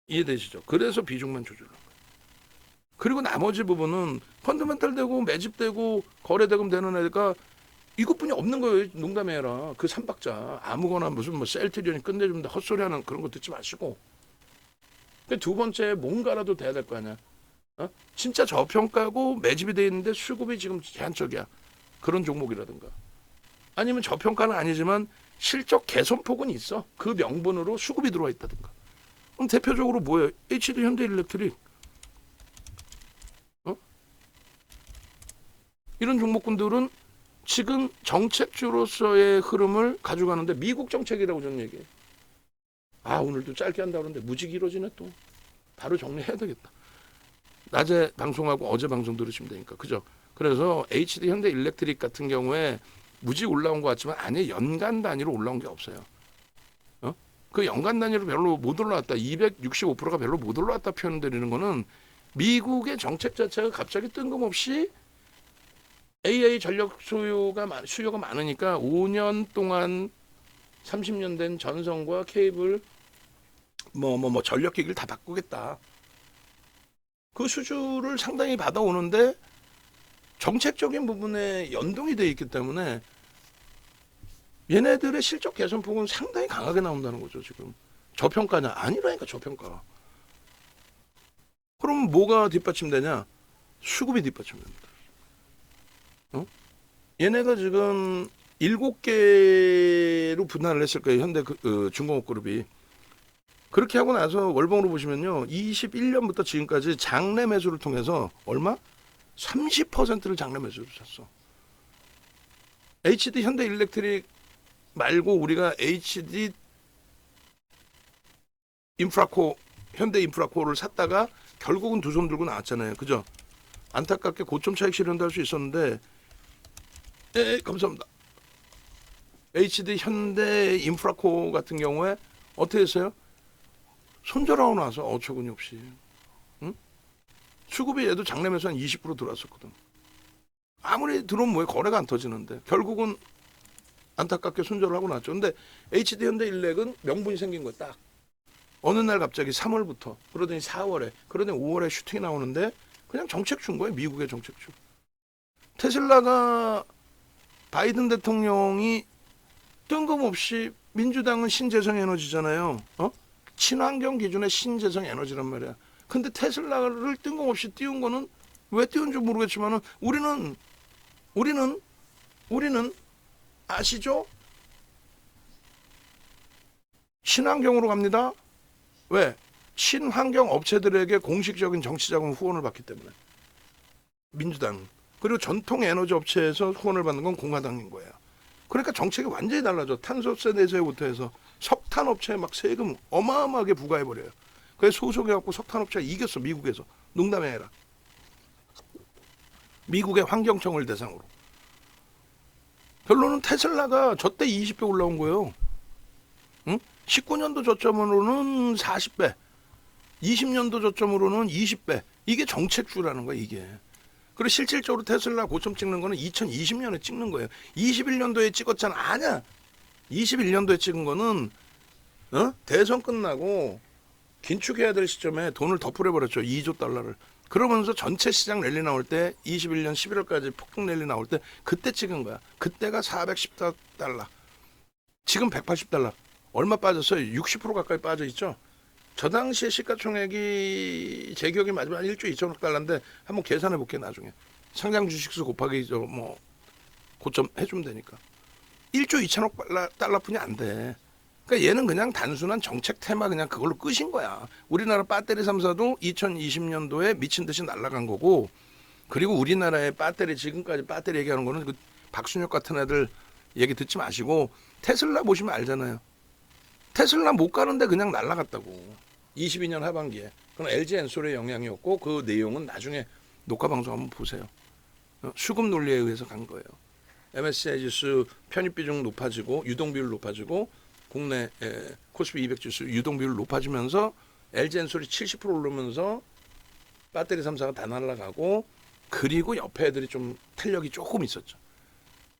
이해되시죠? 그래서 비중만 조절을 한 거예요. 그리고 나머지 부분은 펀더멘탈 되고 매집되고 거래대금 되는 애가 이것뿐이 없는 거예요. 농담해라. 그 3박자 아무거나 무슨 뭐 셀트리온이 끝내준다 헛소리하는 그런 거 듣지 마시고. 두 번째 뭔가라도 돼야 될 거 아니야. 진짜 저평가고 매집이 돼 있는데 수급이 지금 제한적이야. 그런 종목이라든가. 아니면 저평가는 아니지만 실적 개선폭은 있어. 그 명분으로 수급이 들어와 있다든가. 그럼 대표적으로 뭐예요? HD 현대일렉트릭. 이런 종목군들은 지금 정책주로서의 흐름을 가져가는데 미국 정책이라고 저는 얘기해요. 오늘도 짧게 한다고 그러는데 무지 길어지네 또. 바로 정리해야 되겠다. 낮에 방송하고 어제 방송 들으시면 되니까. 그죠? 그래서 HD 현대일렉트릭 같은 경우에 무지 올라온 것 같지만 안에 연간 단위로 올라온 게 없어요. 그 연간 단위로 별로 못 올라왔다. 265%가 별로 못 올라왔다 표현드리는 거는 미국의 정책 자체가 갑자기 뜬금없이 AA 전력 수요가 많으니까 5년 동안 30년 된 전선과 케이블 전력기기를 다 바꾸겠다. 그 수주를 상당히 받아오는데 정책적인 부분에 연동이 되어 있기 때문에 얘네들의 실적 개선폭은 상당히 강하게 나온다는 거죠. 지금 저평가냐? 아니라니까. 저평가. 그럼 뭐가 뒷받침되냐? 수급이 뒷받침됩니다. 얘네가 지금 7개로 분할을 했을 거예요. 현대 중공업그룹이. 그렇게 하고 나서 월봉으로 보시면요. 21년부터 지금까지 장내 매수를 통해서 얼마? 30%를 장내 매수로 샀어. HD 현대일렉트릭 말고 우리가 HD 인프라코, 현대인프라코를 샀다가 결국은 두 손 들고 나왔잖아요. 그죠? 안타깝게 고점 차익 실현도 할 수 있었는데 감사합니다. HD 현대인프라코 같은 경우에 어떻게 했어요? 손절하고 나서 어처구니 없이. 수급이 얘도 장내매수 한 20% 들어왔었거든. 아무리 들어오면 뭐에 거래가 안 터지는데 결국은 안타깝게 손절을 하고 나왔죠. 근데 HD 현대일렉은 명분이 생긴 거야. 딱 어느 날 갑자기 3월부터 그러더니 4월에 그러더니 5월에 슈팅이 나오는데 그냥 정책 준 거예요. 미국의 정책주. 테슬라가 바이든 대통령이 뜬금없이 민주당은 신재생 에너지잖아요. 친환경 기준의 신재생 에너지란 말이야. 근데 테슬라를 뜬금없이 띄운 거는 왜 띄운지 모르겠지만은 우리는 아시죠? 친환경으로 갑니다. 왜? 친환경 업체들에게 공식적인 정치자금 후원을 받기 때문에. 민주당. 그리고 전통 에너지 업체에서 후원을 받는 건 공화당인 거예요. 그러니까 정책이 완전히 달라져. 탄소세 내세부터 해서 석탄 업체에 막 세금 어마어마하게 부과해 버려요. 그래서 소송해갖고 석탄 업체가 이겼어. 미국에서. 농담이 아니라. 미국의 환경청을 대상으로. 결론은 테슬라가 저때 20배 올라온 거예요. 응? 19년도 저점으로는 40배, 20년도 저점으로는 20배. 이게 정책주라는 거야, 이게. 그리고 실질적으로 테슬라 고점 찍는 거는 2020년에 찍는 거예요. 21년도에 찍었잖아. 아니야. 21년도에 찍은 거는 대선 끝나고 긴축해야 될 시점에 돈을 더 풀어버렸죠. 2조 달러를. 그러면서 전체 시장 랠리 나올 때 21년 11월까지 폭등 랠리 나올 때 그때 찍은 거야. 그때가 414달러. 지금 180달러. 얼마 빠졌어요? 60% 가까이 빠져 있죠. 저 당시에 시가총액이 제 기억이 맞으면 1조 2천억 달러인데 한번 계산해 볼게요. 나중에. 상장 주식수 곱하기 고점 해주면 되니까. 1조 2천억 달러뿐이 안 돼. 그러니까 얘는 그냥 단순한 정책 테마 그냥 그걸로 끝인 거야. 우리나라 배터리 3사도 2020년도에 미친 듯이 날아간 거고, 그리고 우리나라의 배터리 지금까지 배터리 얘기하는 거는 그 박순혁 같은 애들 얘기 듣지 마시고 테슬라 보시면 알잖아요. 테슬라 못 가는데 그냥 날아갔다고. 22년 하반기에. 그건 LG 엔솔의 영향이었고 그 내용은 나중에 녹화 방송 한번 보세요. 수급 논리에 의해서 간 거예요. MSCI 지수 편입 비중 높아지고 유동 비율 높아지고 국내 코스피 200 지수 유동 비율 높아지면서 LG 엔솔이 70% 오르면서 배터리 3사가 다 날아가고, 그리고 옆에 애들이 좀 탄력이 조금 있었죠.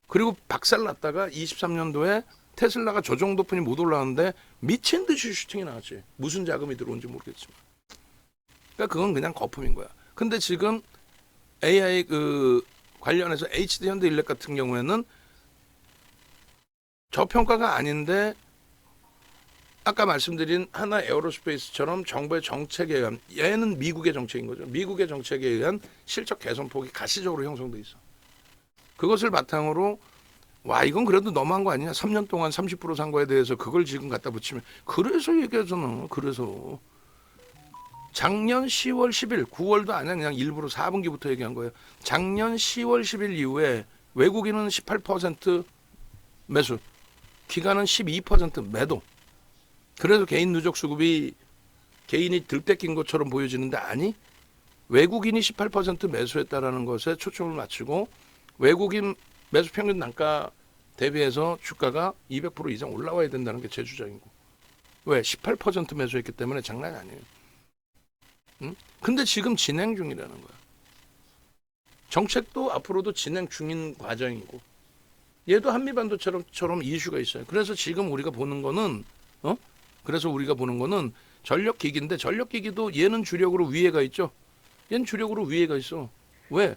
그리고 박살 났다가 23년도에 테슬라가 저 정도 뿐이 못 올라왔는데 미친 듯이 슈팅이 나왔지. 무슨 자금이 들어온지 모르겠지만. 그러니까 그건 그냥 거품인 거야. 근데 지금 AI 관련해서 HD 현대일렉 같은 경우에는 저평가가 아닌데 아까 말씀드린 하나 에어로스페이스처럼 정부의 정책에 의한, 얘는 미국의 정책인 거죠. 미국의 정책에 의한 실적 개선폭이 가시적으로 형성돼 있어. 그것을 바탕으로 와 이건 그래도 너무한 거 아니냐. 3년 동안 30% 산 거에 대해서 그걸 지금 갖다 붙이면. 그래서 얘기하잖아. 그래서 작년 10월 10일 9월도 아니야. 그냥 일부러 4분기부터 얘기한 거예요. 작년 10월 10일 이후에 외국인은 18% 매수, 기관은 12% 매도. 그래서 개인 누적 수급이 개인이 들뺏긴 것처럼 보여지는데 아니, 외국인이 18% 매수했다라는 것에 초점을 맞추고 외국인 매수 평균 단가 대비해서 주가가 200% 이상 올라와야 된다는 게 제 주장이고. 왜? 18% 매수했기 때문에 장난이 아니에요. 응? 근데 지금 진행 중이라는 거야. 정책도 앞으로도 진행 중인 과정이고, 얘도 한미반도처럼 이슈가 있어요. 그래서 지금 우리가 보는 거는 전력기기인데, 전력기기도 얘는 주력으로 위에가 있죠. 얘는 주력으로 위에가 있어. 왜?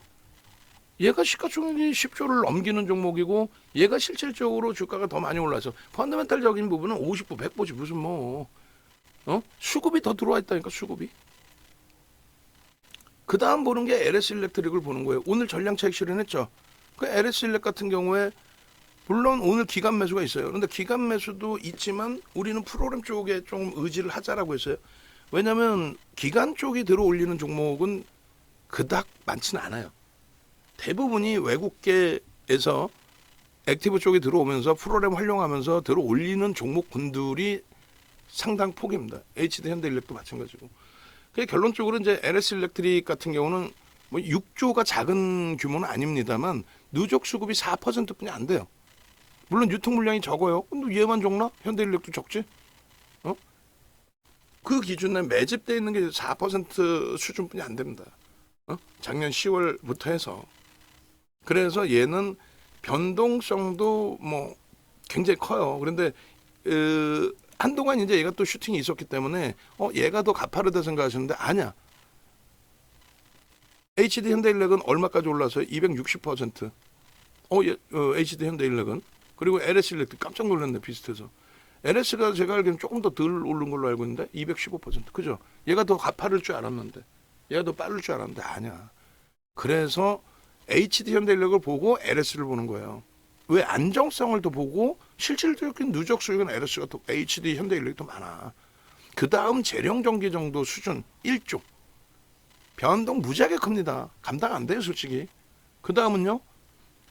얘가 시가총액이 10조를 넘기는 종목이고 얘가 실질적으로 주가가 더 많이 올라서 펀더멘탈적인 부분은 50보 100보지 무슨 수급이 더 들어와 있다니까. 수급이. 그 다음 보는 게 LS 일렉트릭을 보는 거예요. 오늘 전량차익 실현했죠. 그 LS 일렉 같은 경우에 물론 오늘 기간 매수가 있어요. 그런데 기간 매수도 있지만 우리는 프로그램 쪽에 좀 의지를 하자라고 했어요. 왜냐하면 기간 쪽이 들어올리는 종목은 그닥 많지는 않아요. 대부분이 외국계에서 액티브 쪽에 들어오면서 프로그램 활용하면서 들어올리는 종목군들이 상당 폭입니다. HD 현대일렉도 마찬가지고. 결론적으로 이제 LS 일렉트릭 같은 경우는 6조가 작은 규모는 아닙니다만 누적 수급이 4%뿐이 안 돼요. 물론 유통 물량이 적어요. 근데 얘만 적나? 현대일렉도 적지? 그 기준에 매집돼 있는 게 4% 수준뿐이 안 됩니다. 작년 10월부터 해서. 그래서 얘는 변동성도 굉장히 커요. 그런데 한동안 이제 얘가 또 슈팅이 있었기 때문에 얘가 더 가파르다 생각하시는데 아니야. HD 현대일렉은 얼마까지 올라서요? 260%. HD 현대일렉은. 그리고 LS 일렉도 깜짝 놀랐네. 비슷해서. LS가 제가 알기로는 조금 더 덜 오른 걸로 알고 있는데 215%. 그죠? 얘가 더 가파를 줄 알았는데, 얘가 더 빠를 줄 알았는데 아니야. 그래서 HD 현대일렉을 보고 LS를 보는 거예요. 왜? 안정성을 더 보고 실질적인 누적 수익은 LS가 더, HD 현대일렉이 더 많아. 그 다음 재령전기 정도 수준 1조. 변동 무지하게 큽니다. 감당 안 돼요 솔직히. 그 다음은요,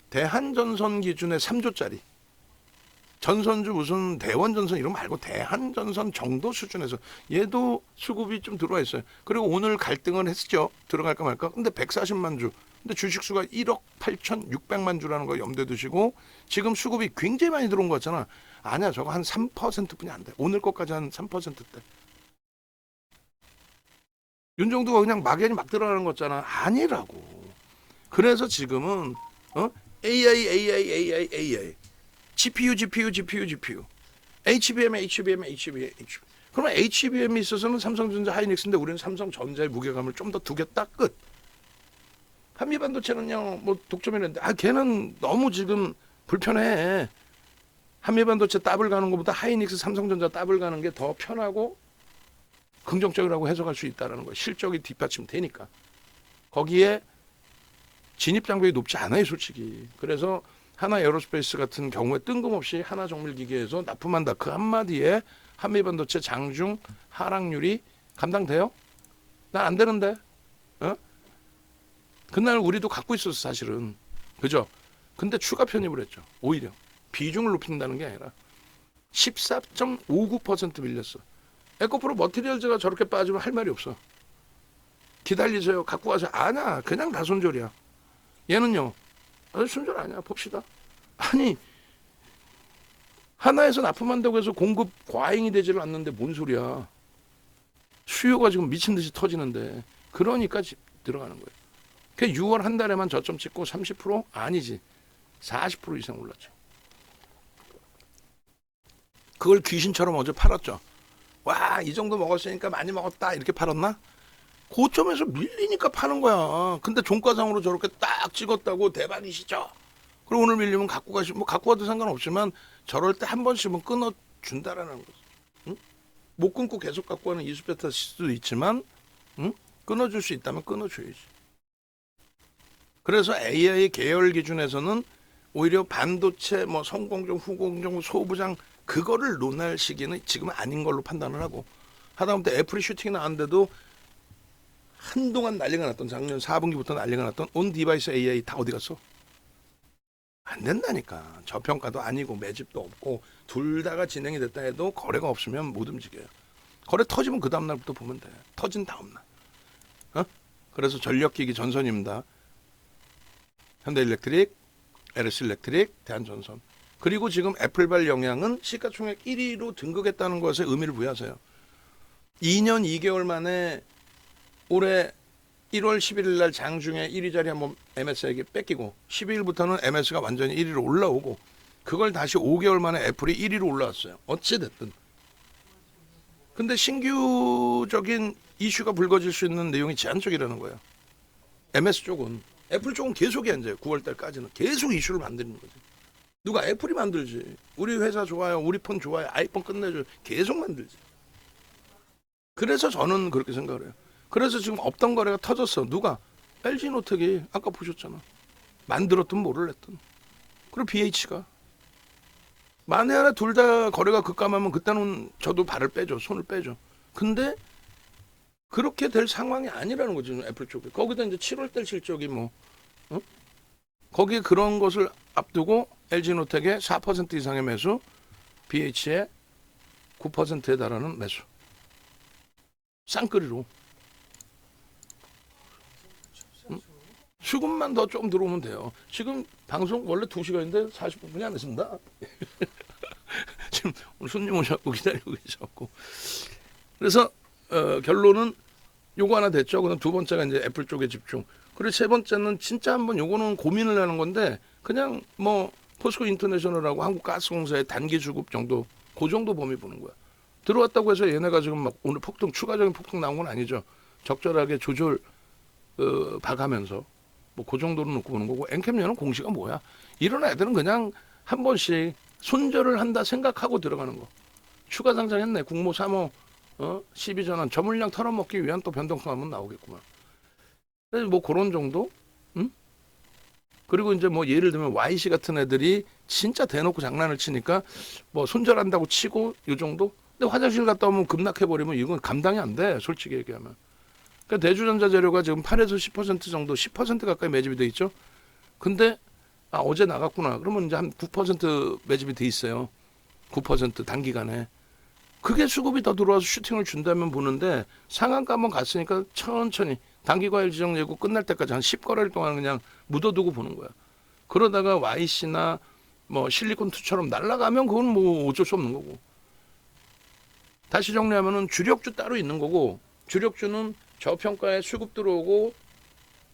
대한전선 기준의 3조짜리. 전선주 무슨 대원전선 이런 거 말고 대한전선 정도 수준에서 얘도 수급이 좀 들어와 있어요. 그리고 오늘 갈등을 했죠. 들어갈까 말까. 근데 140만 주. 근데 주식수가 1억 8,600만 주라는 거 염두에 두시고 지금 수급이 굉장히 많이 들어온 거 같잖아. 아니야. 저거 한 3%뿐이 안 돼. 오늘 것까지 한 3%대. 윤정도가 그냥 막연히 막 들어가는 거잖아. 아니라고. 그래서 지금은 AI GPU HBM. 그러면 HBM이 있어서는 삼성전자 하이닉스인데 우리는 삼성전자의 무게감을 좀 더 두겠다 끝. 한미반도체는요 뭐 독점이랬는데 걔는 너무 지금 불편해. 한미반도체 더블 가는 것보다 하이닉스 삼성전자 더블 가는 게 더 편하고 긍정적이라고 해석할 수 있다는 거예요. 실적이 뒷받침되니까. 거기에 진입 장벽이 높지 않아요, 솔직히. 그래서 하나 에어로스페이스 같은 경우에 뜬금없이 하나 정밀기계에서 납품한다. 그 한마디에 한미반도체 장중 하락률이 감당돼요? 난 안 되는데. 그날 우리도 갖고 있었어, 사실은. 그죠? 근데 추가 편입을 했죠. 오히려. 비중을 높인다는 게 아니라 14.59% 밀렸어. 에코프로 머티리얼즈가 저렇게 빠지면 할 말이 없어. 기다리세요. 갖고 와서. 아니야. 그냥 다 손절이야. 얘는요. 손절 아니야. 봅시다. 아니 하나에서 납품한다고 해서 공급 과잉이 되지를 않는데 뭔 소리야. 수요가 지금 미친 듯이 터지는데 그러니까 들어가는 거예요. 그 6월 한 달에만 저점 찍고 30%? 아니지. 40% 이상 올랐죠. 그걸 귀신처럼 어제 팔았죠. 와, 이 정도 먹었으니까 많이 먹었다 이렇게 팔았나? 고점에서 밀리니까 파는 거야. 근데 종가상으로 저렇게 딱 찍었다고 대박이시죠. 그리고 오늘 밀리면 갖고 가시, 뭐 갖고 와도 상관없지만 저럴 때 한 번씩은 끊어준다라는 거지. 응? 못 끊고 계속 갖고 가는 이수베타 수도 있지만, 응? 끊어줄 수 있다면 끊어줘야지. 그래서 AI 계열 기준에서는 오히려 반도체, 뭐 성공정, 후공정, 소부장 그거를 논할 시기는 지금은 아닌 걸로 판단을 하고 하다못해 애플이 슈팅이 나왔는데도 한동안 난리가 났던 작년 4분기부터 난리가 났던 온 디바이스 AI 다 어디 갔어? 안 된다니까. 저평가도 아니고 매집도 없고 둘 다가 진행이 됐다 해도 거래가 없으면 못 움직여요. 거래 터지면 그 다음날부터 보면 돼. 터진 다음날. 그래서 전력기기 전선입니다. 현대일렉트릭, LS일렉트릭, 대한전선. 그리고 지금 애플발 영향은 시가총액 1위로 등극했다는 것에 의미를 부여하세요. 2년 2개월 만에 올해 1월 11일 날 장중에 1위 자리 한번 MS에게 뺏기고 12일부터는 MS가 완전히 1위로 올라오고 그걸 다시 5개월 만에 애플이 1위로 올라왔어요. 어찌됐든. 근데 신규적인 이슈가 불거질 수 있는 내용이 제한적이라는 거예요. MS 쪽은. 애플 쪽은 계속이야 이제 9월 달까지는. 계속 이슈를 만드는 거지. 누가 애플이 만들지. 우리 회사 좋아요. 우리 폰 좋아요. 아이폰 끝내줘요. 계속 만들지. 그래서 저는 그렇게 생각을 해요. 그래서 지금 없던 거래가 터졌어. 누가? LG노텍이 아까 보셨잖아. 만들었든 뭐를 했든. 그리고 BH가. 만에 하나 둘 다 거래가 급감하면 그때는 저도 발을 빼죠. 손을 빼죠. 근데 그렇게 될 상황이 아니라는 거죠. 애플 쪽에. 거기다 이제 7월 달 실적이 뭐 거기에 그런 것을 앞두고 LG노텍의 4% 이상의 매수, BH의 9%에 달하는 매수. 쌍끌이로. 수급만 더 조금 들어오면 돼요. 지금 방송 원래 2시간인데 40분뿐이 안 했습니다. 지금 오늘 손님 오셨고 기다리고 계셨고. 그래서 결론은 요거 하나 됐죠. 그다음 두 번째가 이제 애플 쪽에 집중. 그리고 세 번째는 진짜 한번 요거는 고민을 하는 건데 그냥 뭐 포스코 인터내셔널하고 한국가스공사의 단기 주급 정도 그 정도 범위 보는 거야. 들어왔다고 해서 얘네가 지금 막 오늘 폭등 추가적인 폭등 나온 건 아니죠. 적절하게 조절 봐가면서 뭐 그 정도로 놓고 보는 거고 엔캠년은 공시가 뭐야? 이런 애들은 그냥 한 번씩 손절을 한다 생각하고 들어가는 거. 추가 상장했네. 국모 3호 12전환 저 물량 털어먹기 위한 또 변동성 한번 나오겠구만. 뭐 그런 정도? 응? 그리고 이제 뭐 예를 들면 YC 같은 애들이 진짜 대놓고 장난을 치니까 뭐 손절한다고 치고 이 정도? 근데 화장실 갔다 오면 급락해버리면 이건 감당이 안 돼. 솔직히 얘기하면. 그러니까 대주전자 재료가 지금 8에서 10% 정도 10% 가까이 매집이 돼 있죠. 근데 어제 나갔구나. 그러면 이제 한 9% 매집이 돼 있어요. 9% 단기간에. 그게 수급이 더 들어와서 슈팅을 준다면 보는데 상한가 한번 갔으니까 천천히 단기과열 지정 예고 끝날 때까지 한 10거래일 동안 그냥 묻어두고 보는 거야. 그러다가 YC나 뭐 실리콘2처럼 날아가면 그건 뭐 어쩔 수 없는 거고. 다시 정리하면은 주력주 따로 있는 거고, 주력주는 저평가에 수급 들어오고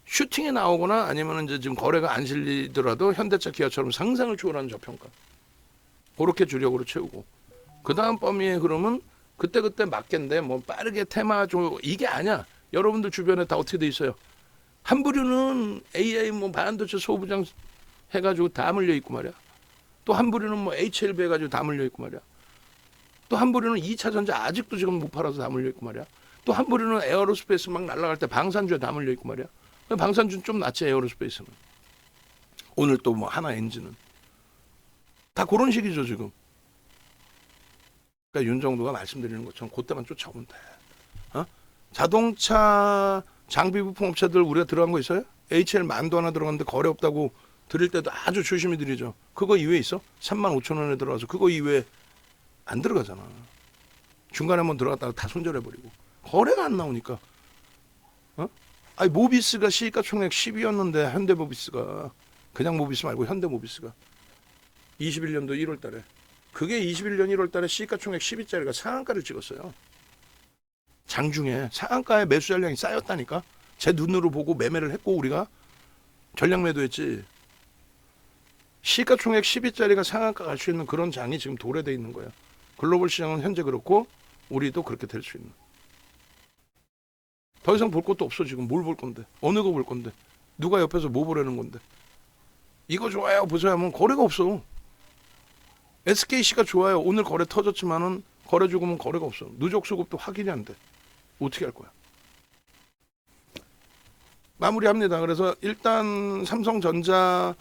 슈팅이 나오거나 아니면 이제 지금 거래가 안 실리더라도 현대차 기아처럼 상상을 초월하는 저평가. 그렇게 주력으로 채우고. 그 다음 범위의 흐름은 그때그때 맞겠는데 뭐 빠르게 테마주 이게 아니야. 여러분들 주변에 다 어떻게 돼 있어요? 한 부류는 AI 뭐 반도체 소부장 해가지고 다 물려 있고 말이야. 또 한 부류는 뭐 HLB 해가지고 다 물려 있고 말이야. 또 한 부류는 2차 전자 아직도 지금 못 팔아서 다 물려 있고 말이야. 또 한 부류는 에어로스페이스 막 날아갈 때 방산주에 다 물려 있고 말이야. 방산주는 좀 낫지 에어로스페이스는. 오늘 또 뭐 하나 엔진은 다 그런 식이죠 지금. 그러니까 윤정도가 말씀드리는 것처럼 그때만 쫓아오면 돼. 어? 자동차 장비 부품 업체들 우리가 들어간 거 있어요? HL 만도 하나 들어갔는데 거래 없다고 드릴 때도 아주 조심히 드리죠. 그거 이외에 있어? 35,000원에 들어가서 그거 이외에 안 들어가잖아. 중간에 한번 들어갔다가 다 손절해버리고 거래가 안 나오니까. 어? 아니 모비스가 시가총액 10위였는데 현대모비스가 그냥 모비스 말고 현대모비스가 21년도 1월 달에 그게 21년 1월 달에 시가총액 10위짜리가 상한가를 찍었어요. 장중에 상한가에 매수 잔량이 쌓였다니까. 제 눈으로 보고 매매를 했고 우리가 전량 매도했지. 시가총액 10위짜리가 상한가 갈 수 있는 그런 장이 지금 도래돼 있는 거야. 글로벌 시장은 현재 그렇고 우리도 그렇게 될 수 있는. 더 이상 볼 것도 없어 지금. 뭘 볼 건데? 어느 거 볼 건데? 누가 옆에서 뭐 보라는 건데? 이거 좋아요 보세요 하면 거래가 없어. SKC가 좋아요. 오늘 거래 터졌지만은 거래 죽으면 거래가 없어. 누적 수급도 확인이 안 돼. 어떻게 할 거야? 마무리합니다. 그래서 일단 삼성전자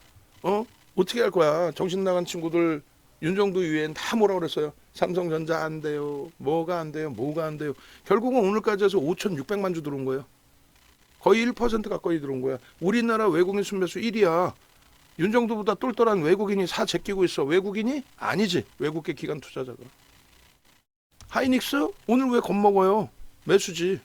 어떻게 할 거야? 정신 나간 친구들 윤정도 위엔 다 뭐라 그랬어요? 삼성전자 안 돼요. 뭐가 안 돼요? 뭐가 안 돼요? 결국은 오늘까지 해서 5,600만 주 들어온 거예요. 거의 1% 가까이 들어온 거야. 우리나라 외국인 순매수 1위야. 윤정도보다 똘똘한 외국인이 사 제끼고 있어. 외국인이? 아니지. 외국계 기관 투자자가. 하이닉스? 오늘 왜 겁먹어요? 매수지.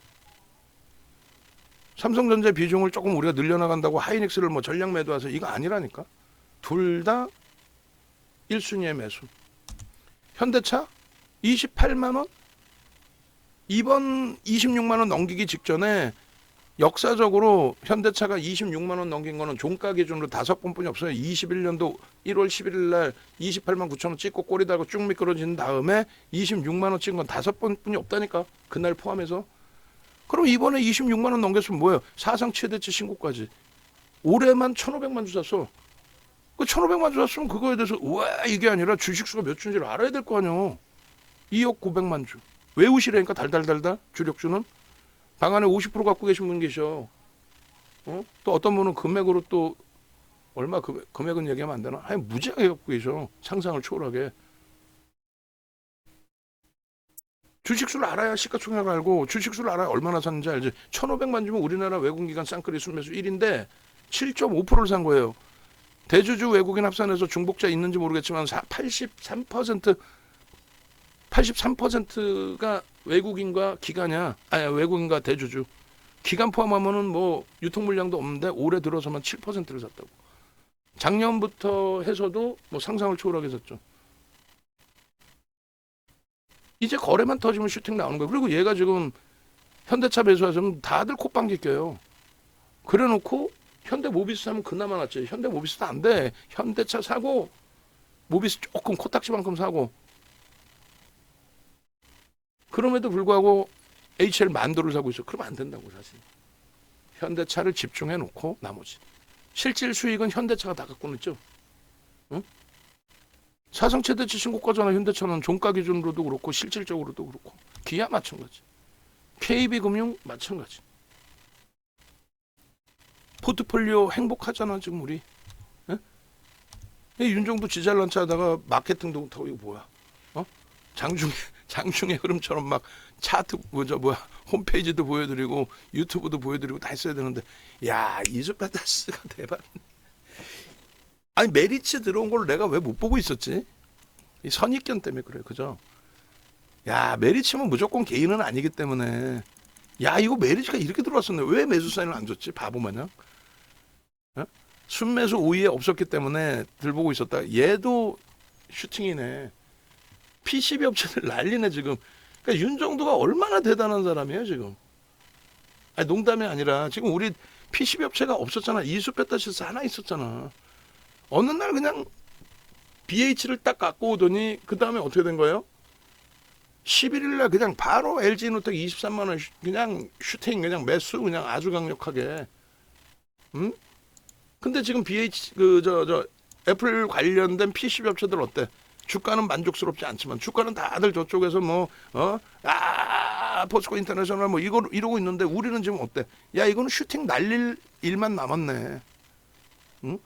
삼성전자 비중을 조금 우리가 늘려나간다고 하이닉스를 뭐 전량 매도해서 이거 아니라니까. 둘 다 1순위의 매수. 현대차 28만 원? 이번 26만 원 넘기기 직전에 역사적으로 현대차가 26만 원 넘긴 거는 종가 기준으로 5번뿐이 없어요. 21년도 1월 11일 날 28만 9천 원 찍고 꼬리 달고 쭉 미끄러진 다음에 26만 원 찍은 건 5번뿐이 없다니까. 그날 포함해서. 그럼 이번에 26만 원 넘겼으면 뭐예요? 사상 최대치 신고까지. 올해만 1,500만 주 샀어. 그 1,500만 주 샀으면 그거에 대해서 우와 이게 아니라 주식수가 몇 주인지를 알아야 될 거 아니야. 2억 900만 주. 외우시라니까 달달달달 주력주는. 방 안에 50% 갖고 계신 분 계셔. 또 어떤 분은 금액으로 또 얼마 금액은 얘기하면 안 되나? 아니 무지하게 갖고 계셔. 상상을 초월하게. 주식수를 알아야 시가총액을 알고 주식수를 알아야 얼마나 샀는지 알지. 1,500만 주면 우리나라 외국기관 쌍끌이 순매수 1인데 7.5%를 산 거예요. 대주주 외국인 합산해서 중복자 있는지 모르겠지만 83%가 외국인과 기관이야. 아니 외국인과 대주주. 기관 포함하면은 뭐 유통 물량도 없는데 올해 들어서만 7%를 샀다고. 작년부터 해서도 뭐 상상을 초월하게 샀죠. 이제 거래만 터지면 슈팅 나오는 거야. 그리고 얘가 지금 현대차 매수하시면 다들 콧방귀 껴요. 그래놓고 현대모비스 사면 그나마 낫지. 현대모비스도 안 돼. 현대차 사고 모비스 조금 코딱지만큼 사고. 그럼에도 불구하고 HL 만도를 사고 있어. 그러면 안 된다고 사실. 현대차를 집중해 놓고 나머지. 실질 수익은 현대차가 다 갖고 있죠. 응? 사상 최대치 신고가잖아. 현대차는 종가 기준으로도 그렇고 실질적으로도 그렇고. 기아 마찬가지. KB금융 마찬가지. 포트폴리오 행복하잖아 지금 우리. 응? 윤정도 지잘런치 하다가 마케팅도 못하고 이거 뭐야? 장중의 흐름처럼 막 차트 홈페이지도 보여드리고 유튜브도 보여드리고 다 했어야 되는데 야 이즈페다스가 대박. 아니 메리츠 들어온 걸 내가 왜 못 보고 있었지? 이 선입견 때문에 그래요. 그죠? 야, 메리츠는 무조건 개인은 아니기 때문에 야, 이거 메리츠가 이렇게 들어왔었네. 왜 매수 사인을 안 줬지? 바보 마냥. 어? 순매수 5위에 없었기 때문에 들보고 있었다. 얘도 슈팅이네. PCB 업체들 난리네 지금. 그러니까 윤정도가 얼마나 대단한 사람이에요 지금. 아니 농담이 아니라 지금 우리 PCB 업체가 없었잖아. 이수페타시스 하나 있었잖아. 어느 날 그냥 BH를 딱 갖고 오더니 그 다음에 어떻게 된 거예요? 11일 날 그냥 바로 LG노텍 23만 원 그냥 슈팅 그냥 매수 그냥 아주 강력하게. 응? 근데 지금 BH 저 애플 관련된 PCB 업체들 어때? 주가는 만족스럽지 않지만 주가는 다들 저쪽에서 포스코 인터내셔널 뭐 이거 이러고 있는데 우리는 지금 어때? 야 이거는 슈팅 날릴 일만 남았네. 응?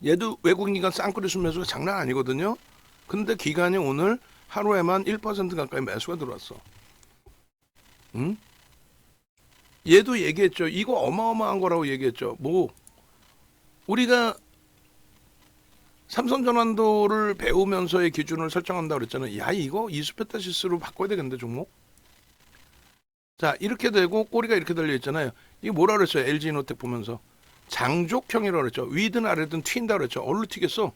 얘도 외국인 기관 쌍끌이 순매수가 장난 아니거든요. 근데 기간이 오늘 하루에만 1% 가까이 매수가 들어왔어. 응? 얘도 얘기했죠. 이거 어마어마한 거라고 얘기했죠. 뭐 우리가 삼성전환도를 배우면서의 기준을 설정한다고 그랬잖아요. 야 이거 이수페타시스로 바꿔야 되겠는데 종목? 자 이렇게 되고 꼬리가 이렇게 달려 있잖아요. 이게 뭐라 그랬어요? LG노텍 보면서 장족형이라고 그랬죠. 위든 아래든 튄다 그랬죠. 어디로 튀겠어?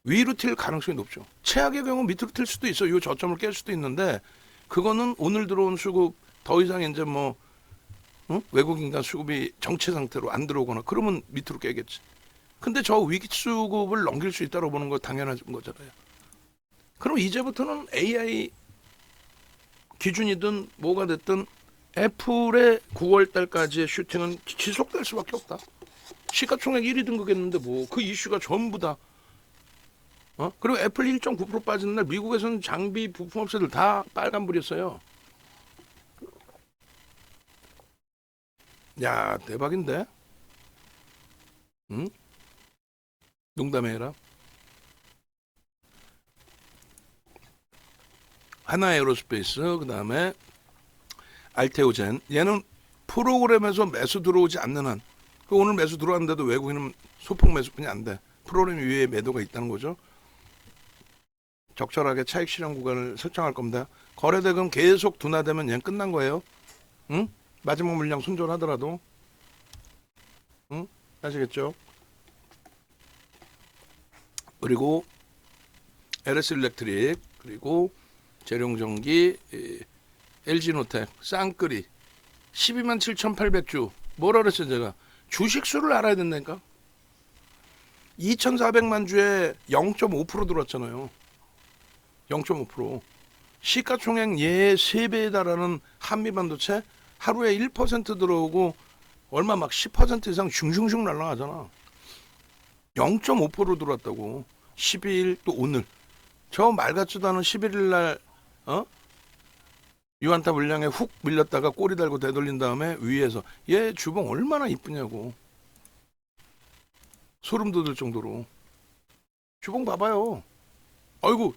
위로 튈 가능성이 높죠. 최악의 경우 밑으로 튈 수도 있어. 이 저점을 깰 수도 있는데 그거는 오늘 들어온 수급 더 이상 이제 뭐 외국인간 수급이 정체 상태로 안 들어오거나 그러면 밑으로 깨겠지. 근데 저 위기 수급을 넘길 수 있다고 보는 거 당연한 거잖아요. 그럼 이제부터는 AI 기준이든 뭐가 됐든 애플의 9월 달까지의 슈팅은 지속될 수밖에 없다. 시가총액 1위 등극했는데 뭐 그 이슈가 전부 다 그리고 애플 1.9% 빠지는 날 미국에서는 장비 부품 업체들 다 빨간불이었어요. 야 대박인데? 응? 농담이 아니라 하나에어로스페이스 그 다음에 알테오젠 얘는 프로그램에서 매수 들어오지 않는 한 오늘 매수 들어왔는데도 외국인은 소폭 매수뿐이 안 돼. 프로그램 위에 매도가 있다는 거죠. 적절하게 차익 실현 구간을 설정할 겁니다. 거래대금 계속 둔화되면 얘는 끝난 거예요. 응? 마지막 물량 손절하더라도 응? 아시겠죠? 그리고 LS 일렉트릭 그리고 재룡전기 LG노텍 쌍끌이 12만 7,800주 뭐라 그랬어요 제가 주식수를 알아야 된다니까 2,400만 주에 0.5% 들어왔잖아요 0.5% 시가총액 얘 3배에 달하는 한미반도체 하루에 1% 들어오고 얼마 막 10% 이상 슝슝슝 날라가잖아 0.5% 들어왔다고 12일 또 오늘 저 말 같지도 않은 11일 날 유한타 물량에 훅 밀렸다가 꼬리 달고 되돌린 다음에 위에서 얘 주봉 얼마나 이쁘냐고 소름 돋을 정도로 주봉 봐봐요 아이고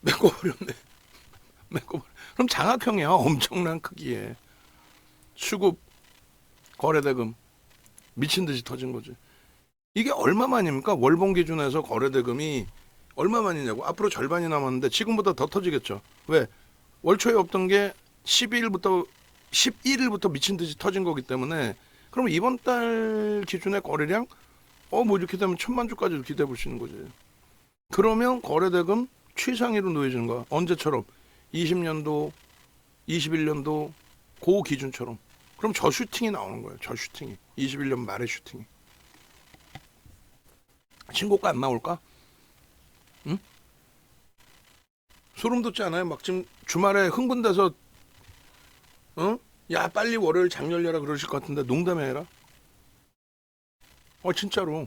메꿔버렸네 메꿔버려 그럼 장학형이야 엄청난 크기에 수급 거래대금 미친듯이 터진 거지 이게 얼마만입니까 월봉 기준에서 거래대금이 얼마만이냐고 앞으로 절반이 남았는데 지금보다 더 터지겠죠 왜 월초에 없던 게 11일부터 미친 듯이 터진 거기 때문에 그럼 이번 달 기준의 거래량 뭐 이렇게 되면 1,000만 주까지도 기대해 볼 수 있는 거지. 그러면 거래대금 최상위로 놓여지는 거야. 언제처럼 20년도, 21년도 그 기준처럼. 그럼 저 슈팅이 나오는 거예요. 저 슈팅이 21년 말의 슈팅이. 신고가 안 나올까? 응? 소름 돋지 않아요? 막 지금 주말에 흥분돼서 야 빨리 월요일 장 열려라 그러실 것 같은데 농담이 아니라 진짜로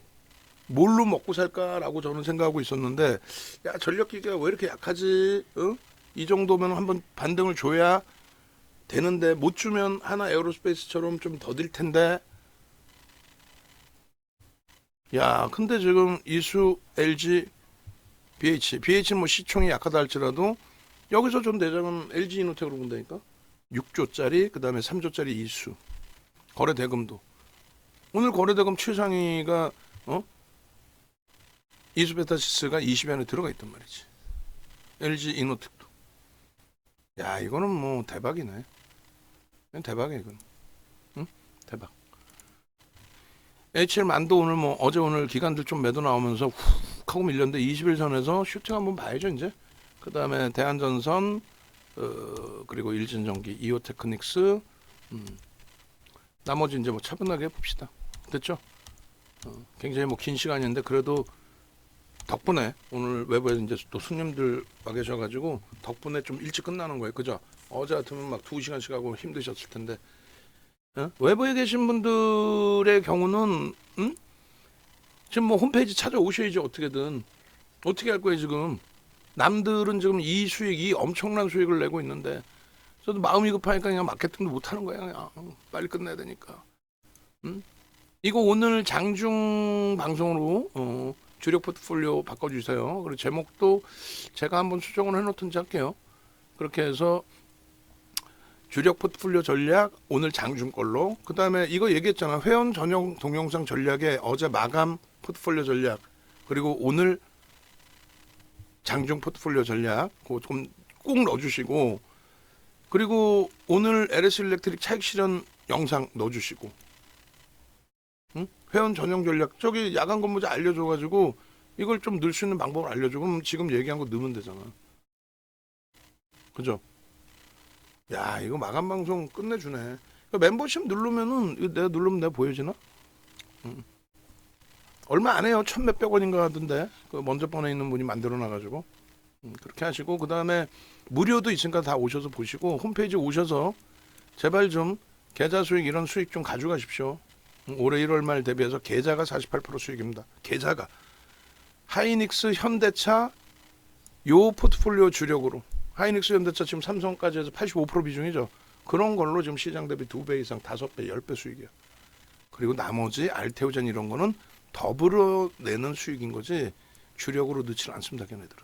뭘로 먹고 살까라고 저는 생각하고 있었는데 야 전력기가 왜 이렇게 약하지? 이 정도면 한번 반등을 줘야 되는데 못 주면 하나 에어로스페이스처럼 좀 더딜 텐데 야 근데 지금 이수 LG BH는 뭐 시총이 약하다 할지라도 여기서 좀 내장은 LG 이노텍으로 본다니까 6조짜리 그 다음에 3조짜리 이수 거래대금도 오늘 거래대금 최상위가 이수베타시스가 20위 안에 들어가 있단 말이지. LG 이노텍도. 야, 이거는 뭐 대박이네. 대박이야 이건. 응? 대박. HL만도 오늘 뭐 어제 오늘 기관들 좀 매도 나오면서 훅 하고 밀렸는데 20일 선에서 슈팅 한번 봐야죠 이제. 그 다음에 대한전선, 그리고 일진전기, 이오테크닉스, 나머지 이제 뭐 차분하게 해봅시다. 됐죠? 굉장히 뭐 긴 시간인데 그래도 덕분에 오늘 외부에 이제 또 손님들 와 계셔가지고 덕분에 좀 일찍 끝나는 거예요. 그죠? 어제 같으면 막 2시간씩 하고 힘드셨을 텐데. 외부에 계신 분들의 경우는 지금 뭐 홈페이지 찾아오셔야지 어떻게든. 어떻게 할 거예요 지금. 남들은 지금 이 수익, 이 엄청난 수익을 내고 있는데 저도 마음이 급하니까 그냥 마케팅도 못하는 거야. 그냥 빨리 끝내야 되니까. 이거 오늘 장중 방송으로 주력 포트폴리오 바꿔주세요. 그리고 제목도 제가 한번 수정을 해놓든지 할게요. 그렇게 해서 주력 포트폴리오 전략 오늘 장중 걸로. 그 다음에 이거 얘기했잖아. 회원 전용 동영상 전략에 어제 마감 포트폴리오 전략 그리고 오늘 장중 포트폴리오 전략 그거 좀 꼭 넣어주시고, 그리고 오늘 LS 일렉트릭 차익 실현 영상 넣어주시고, 회원 전용 전략 저기 야간 근무자 알려줘가지고 이걸 좀 넣을 수 있는 방법을 알려줘. 그럼 지금 얘기한 거 넣으면 되잖아. 그죠? 야, 이거 마감 방송 끝내주네. 멤버십 누르면은 이거 내가 누르면 내가 보여지나? 얼마 안 해요. 1,몇백 원인가 하던데. 그 먼저 번에 있는 분이 만들어 놔가지고. 그렇게 하시고, 그 다음에 무료도 있으니까 다 오셔서 보시고, 홈페이지 오셔서 제발 좀 계좌 수익 이런 수익 좀 가져가십시오. 올해 1월 말 대비해서 계좌가 48% 수익입니다. 계좌가. 하이닉스, 현대차 요 포트폴리오 주력으로. 하이닉스, 현대차 지금 삼성까지 해서 85% 비중이죠. 그런 걸로 지금 시장 대비 2배 이상, 5배, 10배 수익이야. 그리고 나머지 알테오젠 이런 거는 더불어 내는 수익인 거지 주력으로 넣지 않습니다. 걔네들은.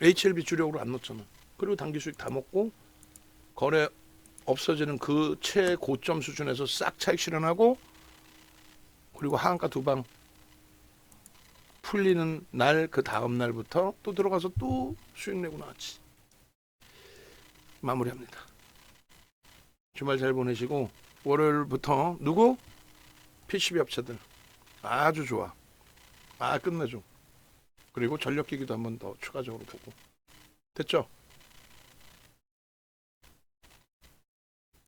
HLB 주력으로 안 넣잖아. 그리고 단기 수익 다 먹고 거래 없어지는 그 최고점 수준에서 싹 차익 실현하고, 그리고 하한가 두 방 풀리는 날 그 다음 날부터 또 들어가서 또 수익 내고 나왔지. 마무리합니다. 주말 잘 보내시고 월요일부터 누구? PCB 업체들 아주 좋아. 끝내줘. 그리고 전력기기도 한번 더 추가적으로 보고. 됐죠?